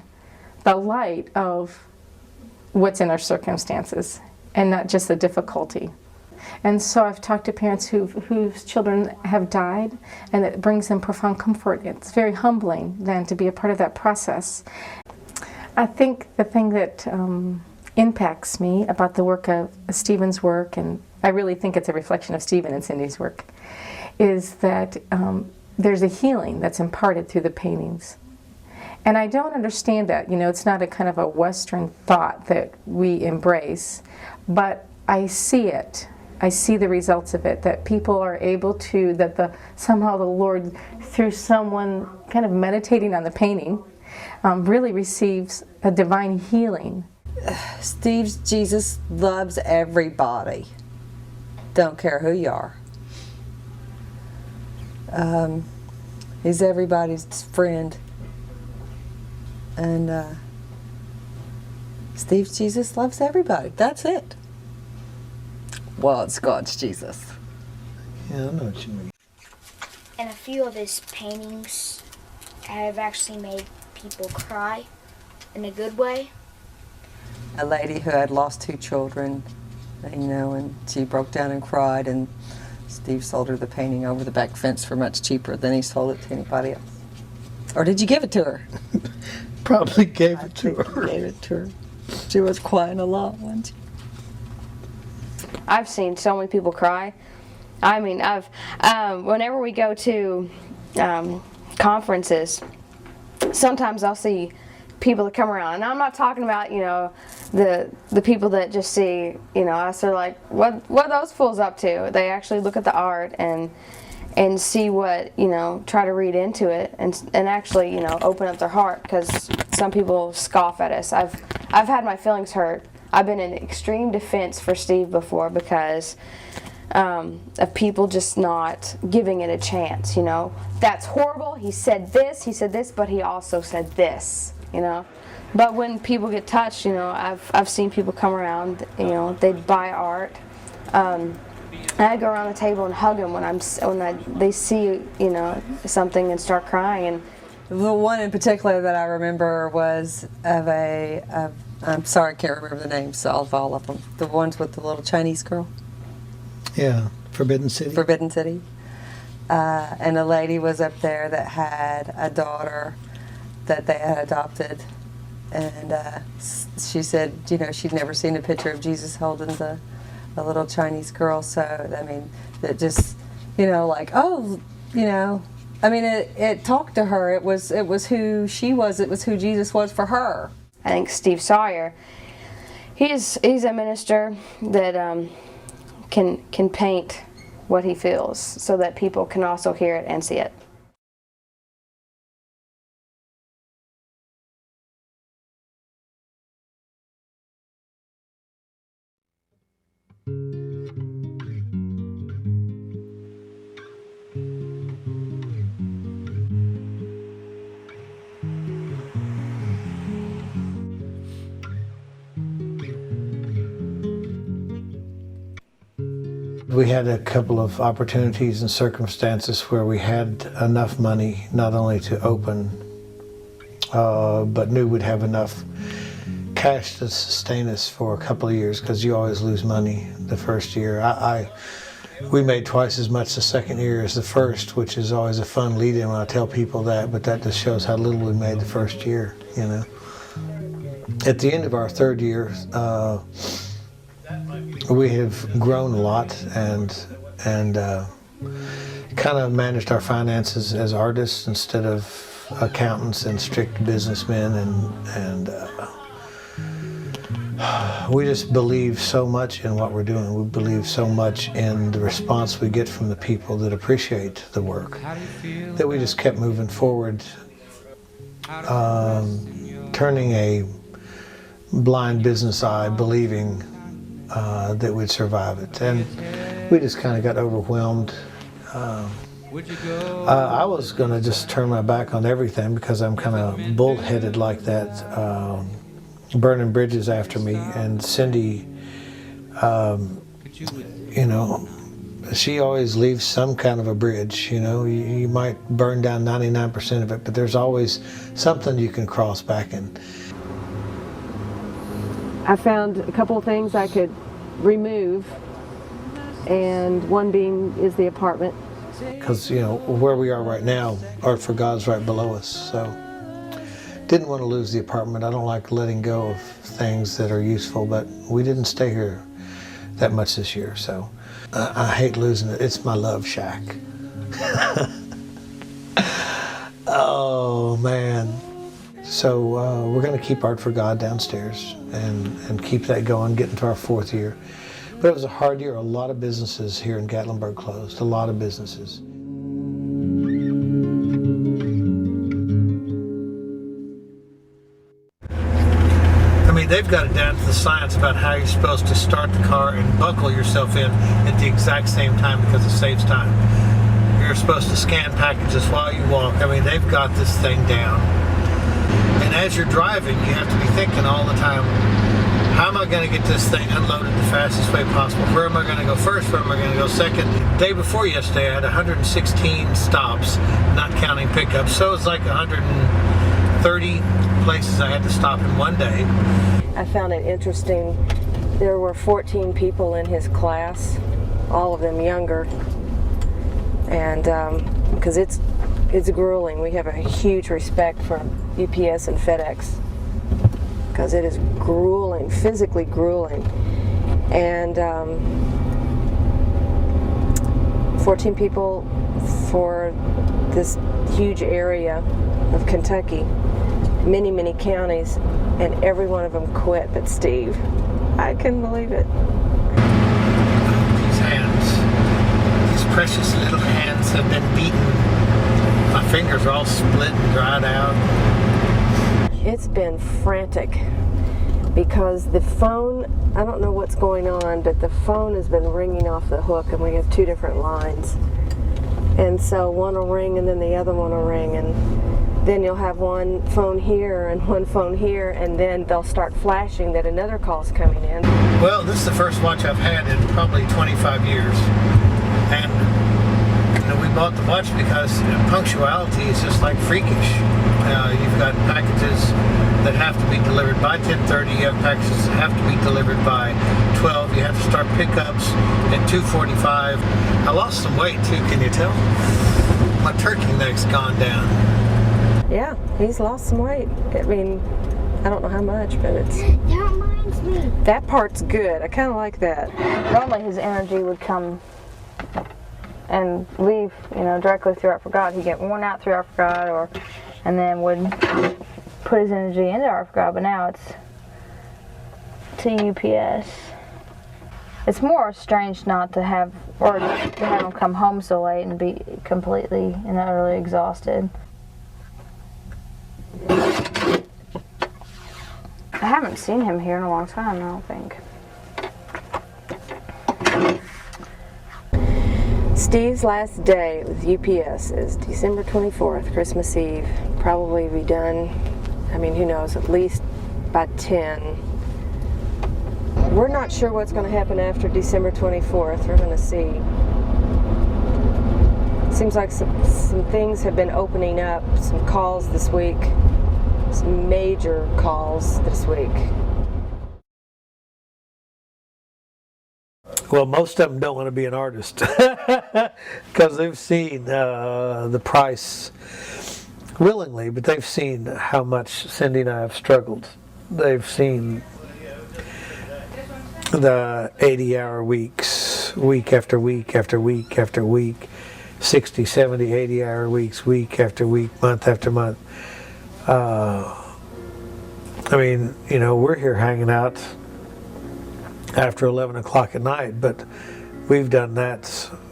S7: the light of what's in our circumstances and not just the difficulty. And so I've talked to parents whose children have died, and it brings them profound comfort. It's very humbling then to be a part of that process. I think the thing that impacts me about the work of Stephen's work, and I really think it's a reflection of Stephen and Cindy's work, is that there's a healing that's imparted through the paintings. And I don't understand that. You know, it's not a kind of a Western thought that we embrace, but I see it. I see the results of it, that people are able to, somehow the Lord, through someone kind of meditating on the painting, really receives a divine healing.
S8: Steve's Jesus loves everybody. Don't care who you are. He's everybody's friend. And Steve's Jesus loves everybody. That's it. Well, it's God's Jesus.
S2: Yeah, I know what you mean.
S6: And a few of his paintings have actually made people cry in a good way.
S8: A lady who had lost 2 children, you know, and she broke down and cried, and Steve sold her the painting over the back fence for much cheaper than he sold it to anybody else. Or did you give it to her?
S2: Probably gave it to
S8: I think
S2: her.
S8: you gave it to her. She was crying a lot, wasn't she?
S5: I've seen so many people cry. I mean, whenever we go to conferences, sometimes I'll see people that come around, and I'm not talking about, you know, the people that just see, you know, us are like, what are those fools up to? They actually look at the art and see what, you know, try to read into it and actually, you know, open up their heart, because some people scoff at us. I've had my feelings hurt. I've been in extreme defense for Steve before because of people just not giving it a chance, you know. That's horrible. He said this, but he also said this, you know. But when people get touched, you know, I've seen people come around, you know, they'd buy art. And I go around the table and hug them they see, you know, something and start crying. And
S8: the one in particular that I remember was of I'm sorry, I can't remember the names of all of them. The ones with the little Chinese girl.
S2: Yeah, Forbidden City.
S8: Forbidden City. And a lady was up there that had a daughter that they had adopted. And she said, you know, she'd never seen a picture of Jesus holding the little Chinese girl. So, I mean, that just, you know, like, oh, you know, I mean, it talked to her. It was who she was. It was who Jesus was for her.
S5: I think Steve Sawyer, he's a minister that can paint what he feels so that people can also hear it and see it.
S2: We had a couple of opportunities and circumstances where we had enough money not only to open, but knew we'd have enough cash to sustain us for a couple of years, because you always lose money the first year. We made twice as much the second year as the first, which is always a fun lead-in when I tell people that, but that just shows how little we made the first year, you know. At the end of our third year, we have grown a lot and kind of managed our finances as artists instead of accountants and strict businessmen, and we just believe so much in what we're doing. We believe so much in the response we get from the people that appreciate the work that we just kept moving forward, turning a blind business eye, believing that we'd survive it. And we just kind of got overwhelmed. I was going to just turn my back on everything because I'm kind of bullheaded like that, burning bridges after me. And Cindy, you know, she always leaves some kind of a bridge. You know, you might burn down 99% of it, but there's always something you can cross back in.
S3: I found a couple of things I could remove, and one being is the apartment.
S2: Because, you know, where we are right now, Art for God's right below us. So Didn't want to lose the apartment. I don't like letting go of things that are useful, but we didn't stay here that much this year, so I hate losing it. It's my love shack. Oh man. So we're going to keep Art for God downstairs and keep that going, get into our 4th year. But it was a hard year. A lot of businesses here in Gatlinburg closed, a lot of businesses. I mean, they've got it down to the science about how you're supposed to start the car and buckle yourself in at the exact same time because it saves time. You're supposed to scan packages while you walk. I mean, they've got this thing down. And as you're driving, you have to be thinking all the time, how am I going to get this thing unloaded the fastest way possible? Where am I going to go first? Where am I going to go second? The day before yesterday, I had 116 stops, not counting pickups. So it's like 130 places I had to stop in one day.
S3: I found it interesting. There were 14 people in his class, all of them younger. And because it's grueling. We have a huge respect for UPS and FedEx because it is grueling, physically grueling. And 14 people for this huge area of Kentucky, many, many counties, and every one of them quit but Steve. I couldn't believe it.
S2: These hands, these precious little hands have been beaten. My fingers are all split and dried out.
S3: It's been frantic because the phone, I don't know what's going on, but the phone has been ringing off the hook and we have 2 different lines. And so one will ring and then the other one will ring, and then you'll have one phone here and one phone here, and then they'll start flashing that another call's coming in.
S2: Well, this is the first watch I've had in probably 25 years. And we bought the watch because punctuality is just like freakish. You've got packages that have to be delivered by 10:30. You have packages that have to be delivered by 12. You have to start pickups at 2:45. I lost some weight too, can you tell? My turkey neck's gone down.
S3: Yeah, he's lost some weight. I mean, I don't know how much, but it's...
S6: That reminds me.
S3: That part's good. I kind of like that.
S5: Normally his energy would come and leave, directly through Art for God. He'd get worn out through Art for God, and then would put his energy into Art for God, but now it's to UPS. It's more strange not to have, or to have him come home so late and be completely and utterly exhausted. I haven't seen him here in a long time, I don't think.
S3: Steve's last day with UPS is December 24th, Christmas Eve. Probably be done, I mean, who knows, at least by 10. We're not sure what's going to happen after December 24th. We're going to see. Seems like some things have been opening up, some calls this week, some major calls this week.
S2: Well, most of them don't want to be an artist because they've seen the price willingly, but they've seen how much Cindy and I have struggled. They've seen the 80-hour weeks, week after week after week after week, 60, 70, 80-hour weeks, week after week, month after month. I mean, we're here hanging out after 11 o'clock at night, but we've done that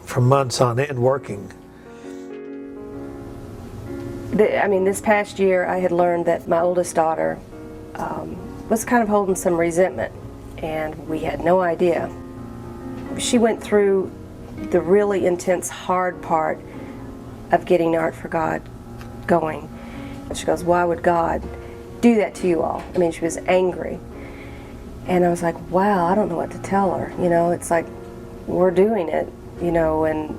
S2: for months on end working.
S3: I mean, this past year I had learned that my oldest daughter was kind of holding some resentment, and we had no idea. She went through the really intense, hard part of getting Art for God going. She goes, why would God do that to you all? I mean, she was angry. And I was like, wow, I don't know what to tell her. It's like, we're doing it, and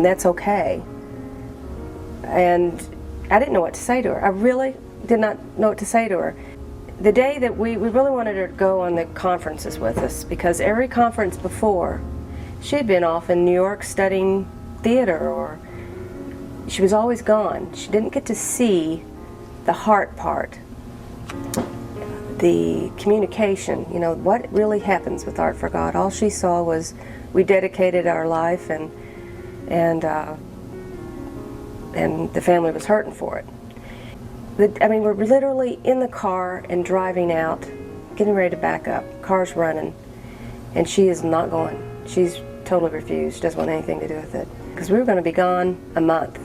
S3: that's okay. And I didn't know what to say to her. I really did not know what to say to her. The day that we really wanted her to go on the conferences with us, because every conference before, she had been off in New York studying theater or, she was always gone. She didn't get to see the heart part, the communication, you know, what really happens with Art for God. All she saw was we dedicated our life, and the family was hurting for it. I mean, we're literally in the car and driving out, getting ready to back up. Car's running, and she is not going. She's totally refused, doesn't want anything to do with it. Because we were going to be gone a month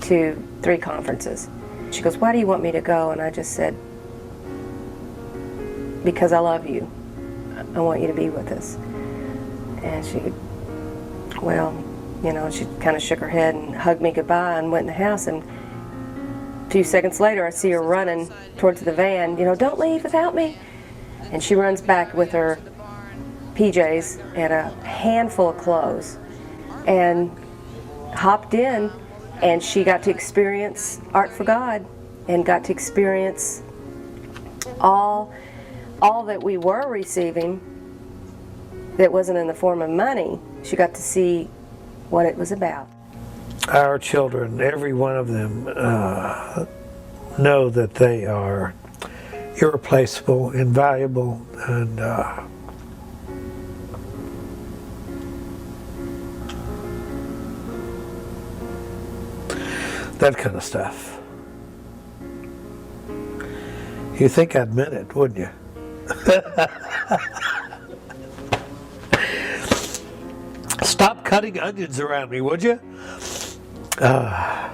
S3: to 3 conferences. She goes, "Why do you want me to go?" And I just said, "Because I love you. I want you to be with us." And she, well, you know, she kind of shook her head and hugged me goodbye and went in the house. And a few seconds later, I see her running towards the van, you know, "Don't leave without me." And she runs back with her PJs and a handful of clothes and hopped in, and she got to experience Art for God and got to experience all that we were receiving that wasn't in the form of money. She got to see what it was about.
S2: Our children, every one of them, know that they are irreplaceable, invaluable, and that kind of stuff. You think I'd meant it, wouldn't you? Stop cutting onions around me, would you? I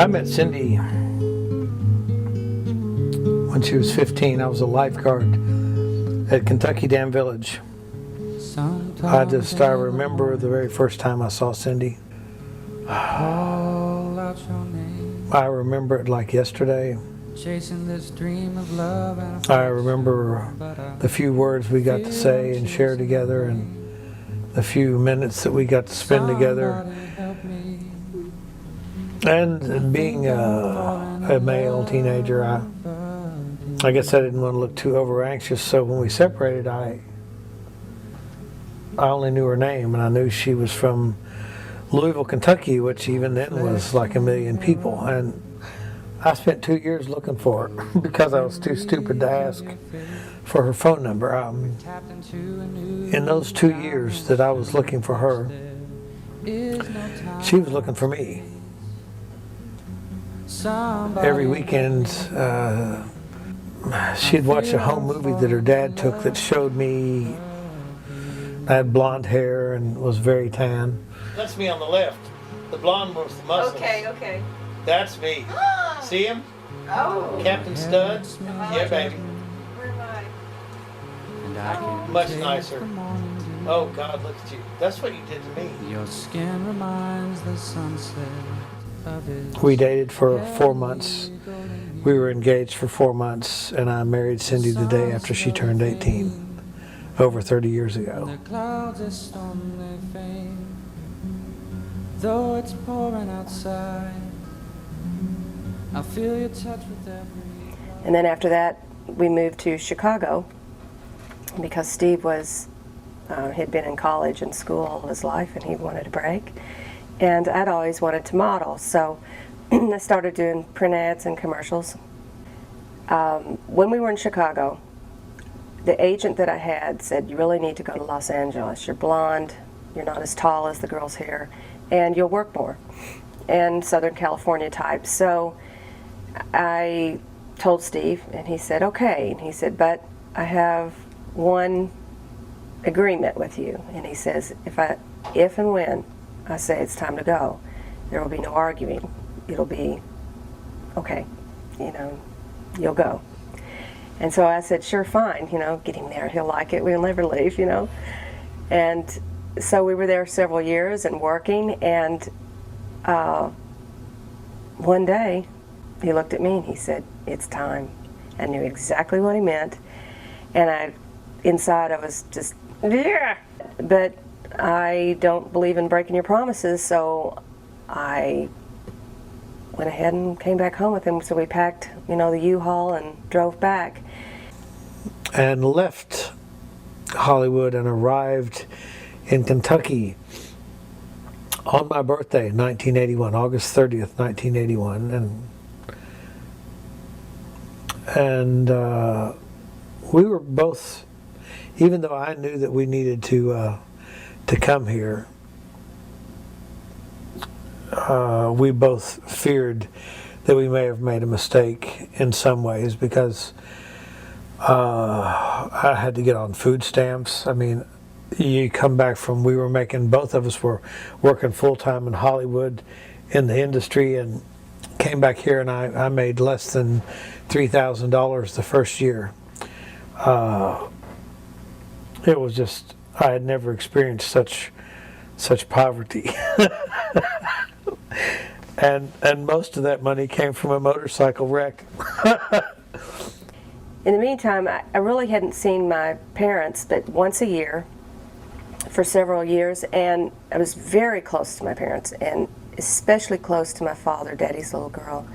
S2: met Cindy when she was 15. I was a lifeguard at Kentucky Dam Village. I remember the very first time I saw Cindy. I remember it like yesterday. I remember the few words we got to say and share together, and the few minutes that we got to spend together. And being a male teenager, I guess I didn't want to look too over anxious, so when we separated, I only knew her name, and I knew she was from Louisville, Kentucky, which even then was like 1 million people. And I spent 2 years looking for her because I was too stupid to ask for her phone number. In those 2 years that I was looking for her, she was looking for me. Every weekend, she'd watch a home movie that her dad took that showed me. I had blonde hair and was very tan. That's me on the left. The blonde was the muscles.
S3: Okay.
S2: That's me. See him?
S3: Oh.
S2: Captain Stud? Yeah, baby.
S3: Where am I?
S2: Much nicer. Oh, God, look at you. That's what you did to me.
S9: Your skin reminds the sunset of it.
S2: We dated for 4 months. We were engaged for 4 months, and I married Cindy the day after she turned 18, over 30 years ago.
S9: The clouds are storming faint, though it's pouring outside. I feel your touch with every.
S3: And then after that, we moved to Chicago because Steve was, he'd been in college and school all his life, and he wanted a break. And I'd always wanted to model, so I started doing print ads and commercials. When we were in Chicago, the agent that I had said, "You really need to go to Los Angeles. You're blonde, you're not as tall as the girls here, and you'll work more." And Southern California type. So I told Steve, and he said, "Okay." And he said, "But I have one agreement with you." And he says, if and when I say it's time to go, there will be no arguing. It'll be, okay, you know, you'll go. And so I said, "Sure, fine, you know, get him there, he'll like it, we'll never leave, you know." And so we were there several years and working, and one day he looked at me and he said, "It's time." I knew exactly what he meant, and inside I was just, yeah. But I don't believe in breaking your promises, so I went ahead and came back home with him. So we packed, you know, the U-Haul and drove back.
S2: And left Hollywood and arrived in Kentucky on my birthday, 1981, August 30th, 1981, and we were both, even though I knew that we needed to come here, we both feared that we may have made a mistake in some ways, because I had to get on food stamps. I mean, you come back from, we were making, both of us were working full-time in Hollywood in the industry, and came back here and I made less than $3,000 the first year. It was just, I had never experienced such poverty. and most of that money came from a motorcycle wreck.
S3: In the meantime, I really hadn't seen my parents but once a year for several years, and I was very close to my parents, and especially close to my father, Daddy's little girl.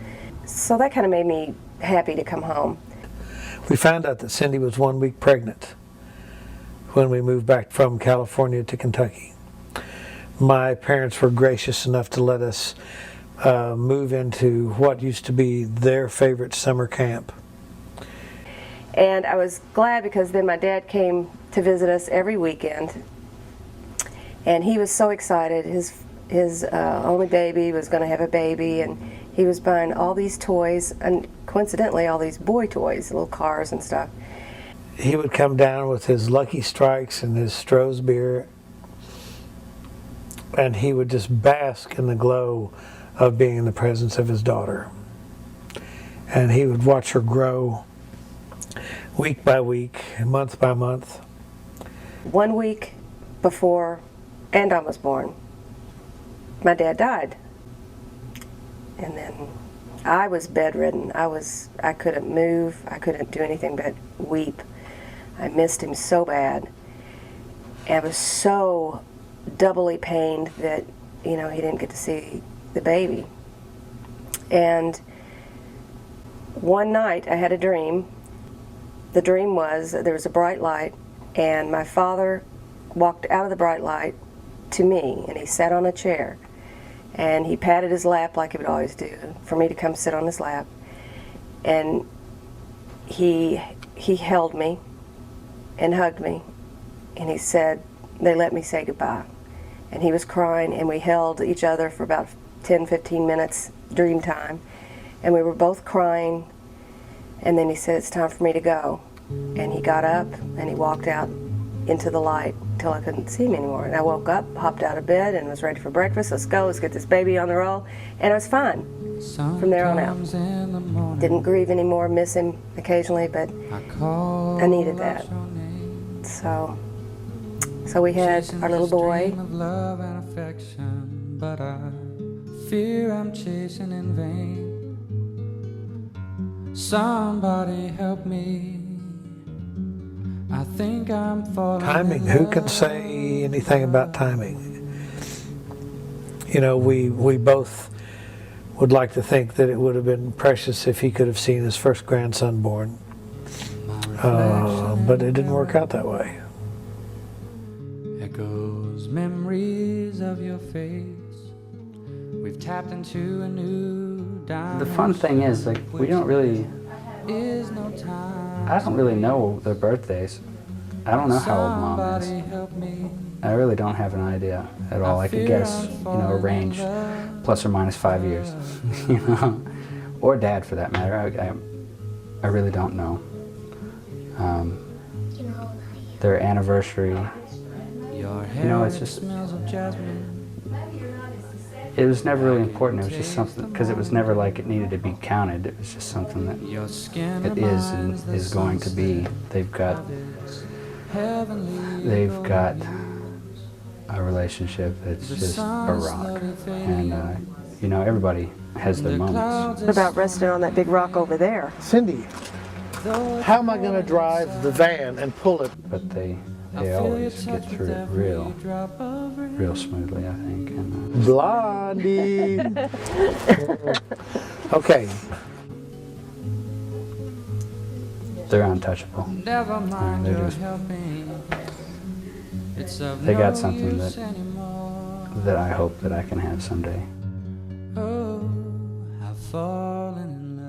S3: So that kind of made me happy to come home.
S2: We found out that Cindy was 1 week pregnant when we moved back from California to Kentucky. My parents were gracious enough to let us move into what used to be their favorite summer camp.
S3: And I was glad, because then my dad came to visit us every weekend, and he was so excited. His only baby was going to have a baby, and he was buying all these toys, and coincidentally all these boy toys, little cars and stuff.
S2: He would come down with his Lucky Strikes and his Stroh's beer, and he would just bask in the glow of being in the presence of his daughter. And he would watch her grow week by week, month by month.
S3: 1 week before Andon was born, my dad died. And then I was bedridden. I couldn't move. I couldn't do anything but weep. I missed him so bad. And I was so doubly pained that, you know, he didn't get to see the baby. And one night I had a dream. The dream was there was a bright light, and my father walked out of the bright light to me, and he sat on a chair, and he patted his lap like he would always do for me to come sit on his lap, and he held me and hugged me, and he said, they let me say goodbye. And he was crying, and we held each other for about 10-15 minutes, dream time, and we were both crying. And then he said, it's time for me to go. And he got up and he walked out into the light till I couldn't see him anymore. And I woke up, hopped out of bed, and was ready for breakfast. Let's go, let's get this baby on the roll. And I was fine from there on out. Didn't grieve anymore, miss him occasionally, but I needed that. So we had our little boy.
S9: But I fear I'm chasing in vain. Somebody help me. I think I'm falling.
S2: Timing. Who can say anything about timing? You know, we both would like to think that it would have been precious if he could have seen his first grandson born. But it didn't work out that way.
S9: Echoes, memories of your face. We've tapped into a new dimension.
S4: The fun thing is, like, we don't really, I don't really know their birthdays. I don't know how old Mom is. I really don't have an idea at all. I could guess, you know, a range, plus or minus 5 years, you know, or Dad for that matter. I really don't know. Their anniversary, you know, it's just, it was never really important. It was just something, because it was never like it needed to be counted. It was just something that it is and is going to be. They've got a relationship that's just a rock. And, you know, everybody has their moments.
S3: What about resting on that big rock over there?
S2: Cindy, how am I going to drive the van and pull it?
S4: But they always get through it real smoothly, I think. And,
S2: Blondie. Okay.
S4: They're untouchable.
S9: Never mind
S4: They're
S9: your
S4: just-
S9: helping. It's of
S4: They got
S9: no
S4: something
S9: use
S4: that
S9: anymore.
S4: that I hope that I can have someday.
S9: Oh, I've fallen in love.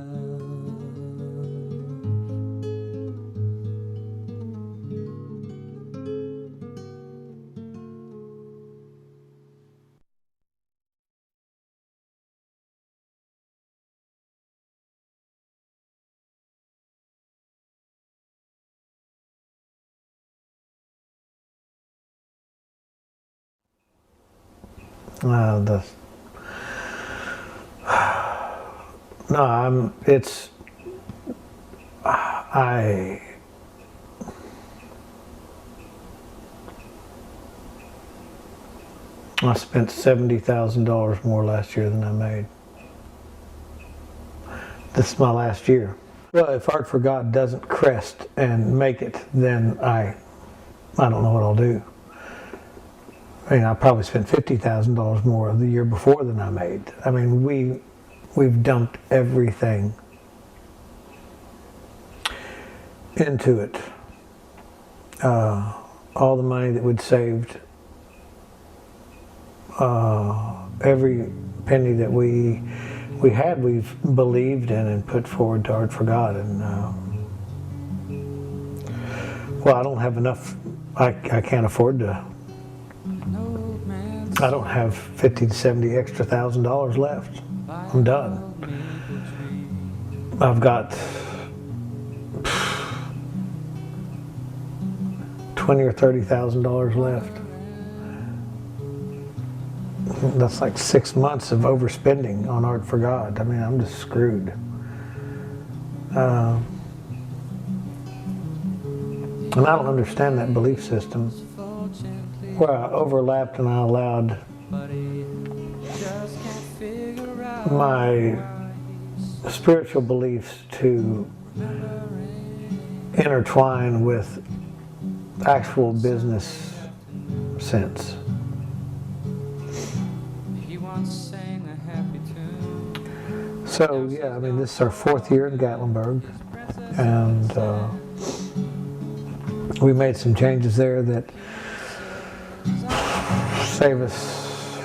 S2: I spent $70,000 more last year than I made. This is my last year. Well, if Art for God doesn't crest and make it, then I don't know what I'll do. I mean, I probably spent $50,000 more the year before than I made. I mean, we've dumped everything into it. All the money that we'd saved, every penny that we had, we've believed in and put forward to Art for God. And well, I don't have enough. I can't afford to. I don't have 50 to 70 extra $1,000 left. I'm done. I've got $20,000 or $30,000 left. That's like 6 months of overspending on Art for God. I mean, I'm just screwed. And I don't understand that belief system where I overlapped and I allowed my spiritual beliefs to intertwine with actual business sense. So yeah, I mean, this is our 4th year in Gatlinburg, and we made some changes there that save us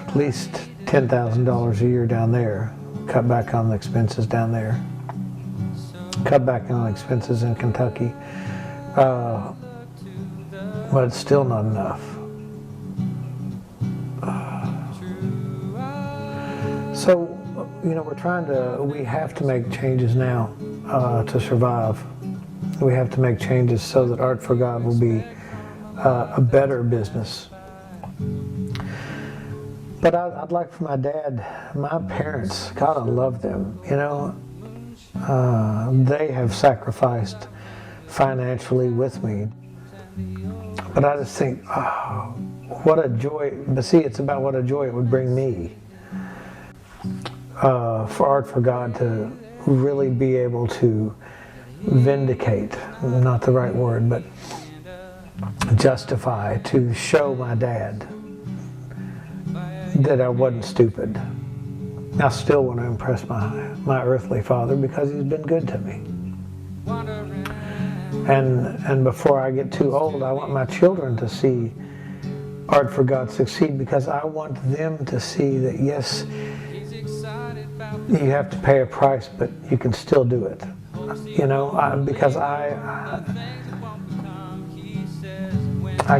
S2: at least $10,000 a year down there. Cut back on the expenses down there. Cut back on expenses in Kentucky, but it's still not enough. So, you know, we have to make changes now to survive. We have to make changes so that Art for God will be a better business. But I'd like for my dad, my parents, God, I love them, you know. They have sacrificed financially with me. But I just think, oh, what a joy. But see, it's about what a joy it would bring me. For Art for God to really be able to vindicate, not the right word, but justify, to show my dad that I wasn't stupid. I still want to impress my earthly father because he's been good to me. And before I get too old, I want my children to see Art for God succeed, because I want them to see that, yes, you have to pay a price, but you can still do it. You know, because I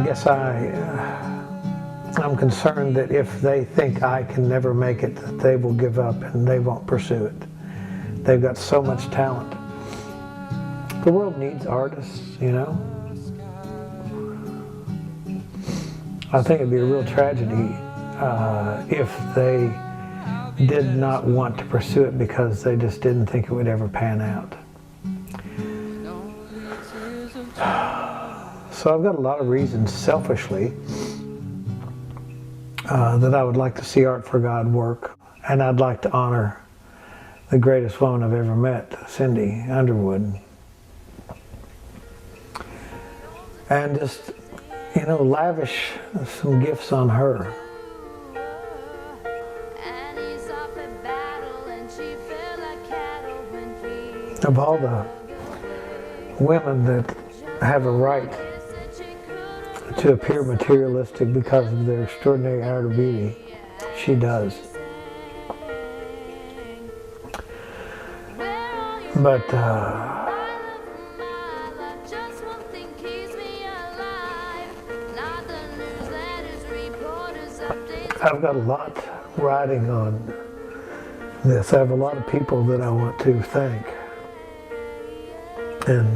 S2: guess I'm concerned that if they think I can never make it, that they will give up and they won't pursue it. They've got so much talent. The world needs artists, you know. I think it'd be a real tragedy if they did not want to pursue it because they just didn't think it would ever pan out. So I've got a lot of reasons, selfishly, that I would like to see Art for God work. And I'd like to honor the greatest woman I've ever met, Cindy Underwood. And just, you know, lavish some gifts on her. Of all the women that have a right to appear materialistic because of their extraordinary outer beauty. She does. But I've got a lot riding on this. I have a lot of people that I want to thank. And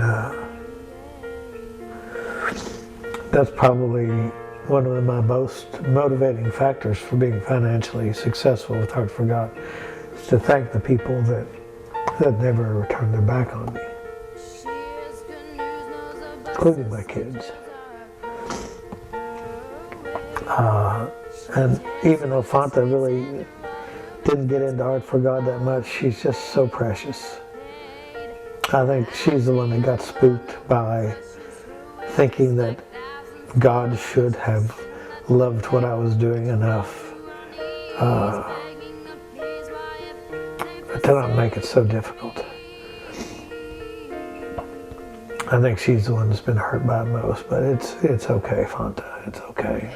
S2: that's probably one of my most motivating factors for being financially successful with Heart for God, is to thank the people that never turned their back on me, including my kids. And even though Fanta really didn't get into Art for God that much, she's just so precious. I think she's the one that got spooked by thinking that God should have loved what I was doing enough to not make it so difficult. I think she's the one that's been hurt by it most, but it's okay, Fanta. It's okay.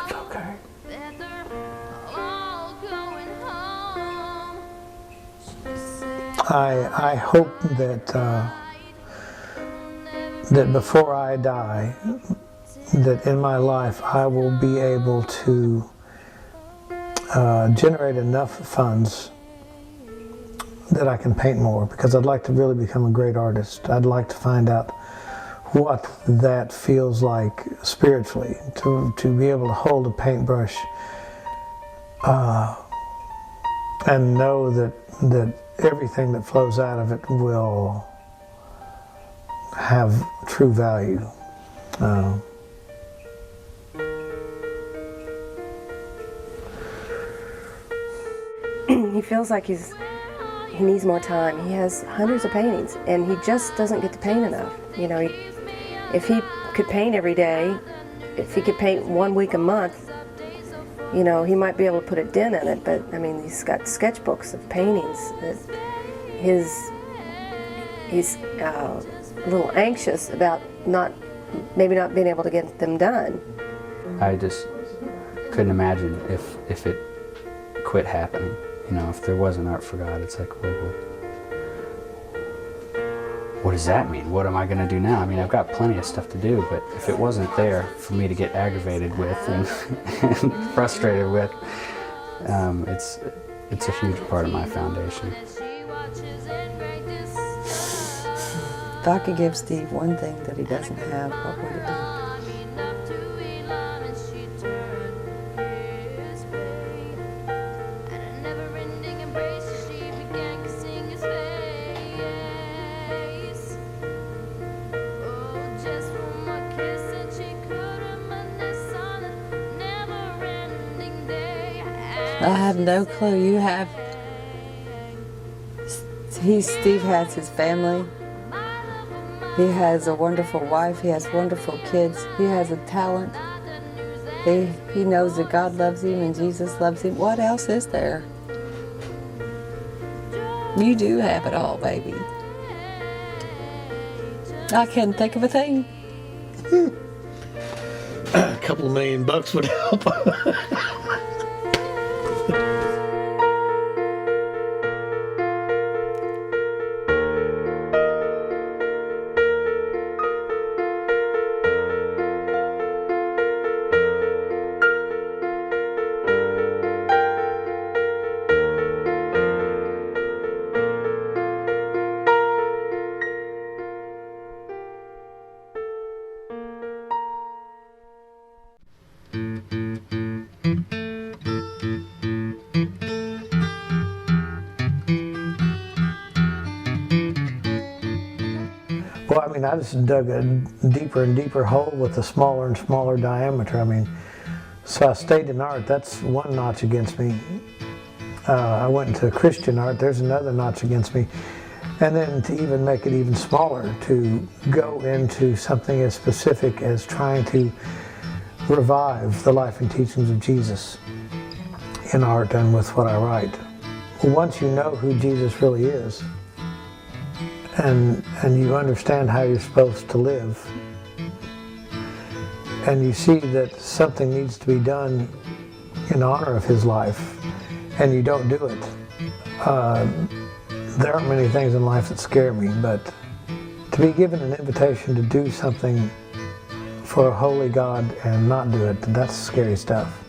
S2: It's okay. I hope that that before I die, that in my life I will be able to generate enough funds that I can paint more, because I'd like to really become a great artist. I'd like to find out what that feels like spiritually, to be able to hold a paintbrush and know that everything that flows out of it will have true value.
S3: He feels like he needs more time. He has hundreds of paintings, and he just doesn't get to paint enough. You know, if he could paint every day, if he could paint 1 week a month, you know, he might be able to put a dent in it. But I mean, he's got sketchbooks of paintings that he's a little anxious about maybe not being able to get them done.
S4: I just couldn't imagine if it quit happening. You know, if there wasn't Art for God, it's like, well, what does that mean? What am I going to do now? I mean, I've got plenty of stuff to do, but if it wasn't there for me to get aggravated with and frustrated with, it's a huge part of my foundation.
S8: If I could give Steve one thing that he doesn't have, what would it be? I have no clue. You have. Steve has his family. He has a wonderful wife. He has wonderful kids. He has a talent. He knows that God loves him and Jesus loves him. What else is there? You do have it all, baby. I can't think of a thing.
S2: A couple of $1,000,000 would help. Well, I mean, I just dug a deeper and deeper hole with a smaller and smaller diameter. I mean, so I stayed in art. That's one notch against me. I went into Christian art. There's another notch against me. And then to even make it even smaller, to go into something as specific as trying to revive the life and teachings of Jesus in art and with what I write. once you know who Jesus really is, and you understand how you're supposed to live, and you see that something needs to be done in honor of his life, and you don't do it. There aren't many things in life that scare me, but to be given an invitation to do something for a holy God and not do it, that's scary stuff.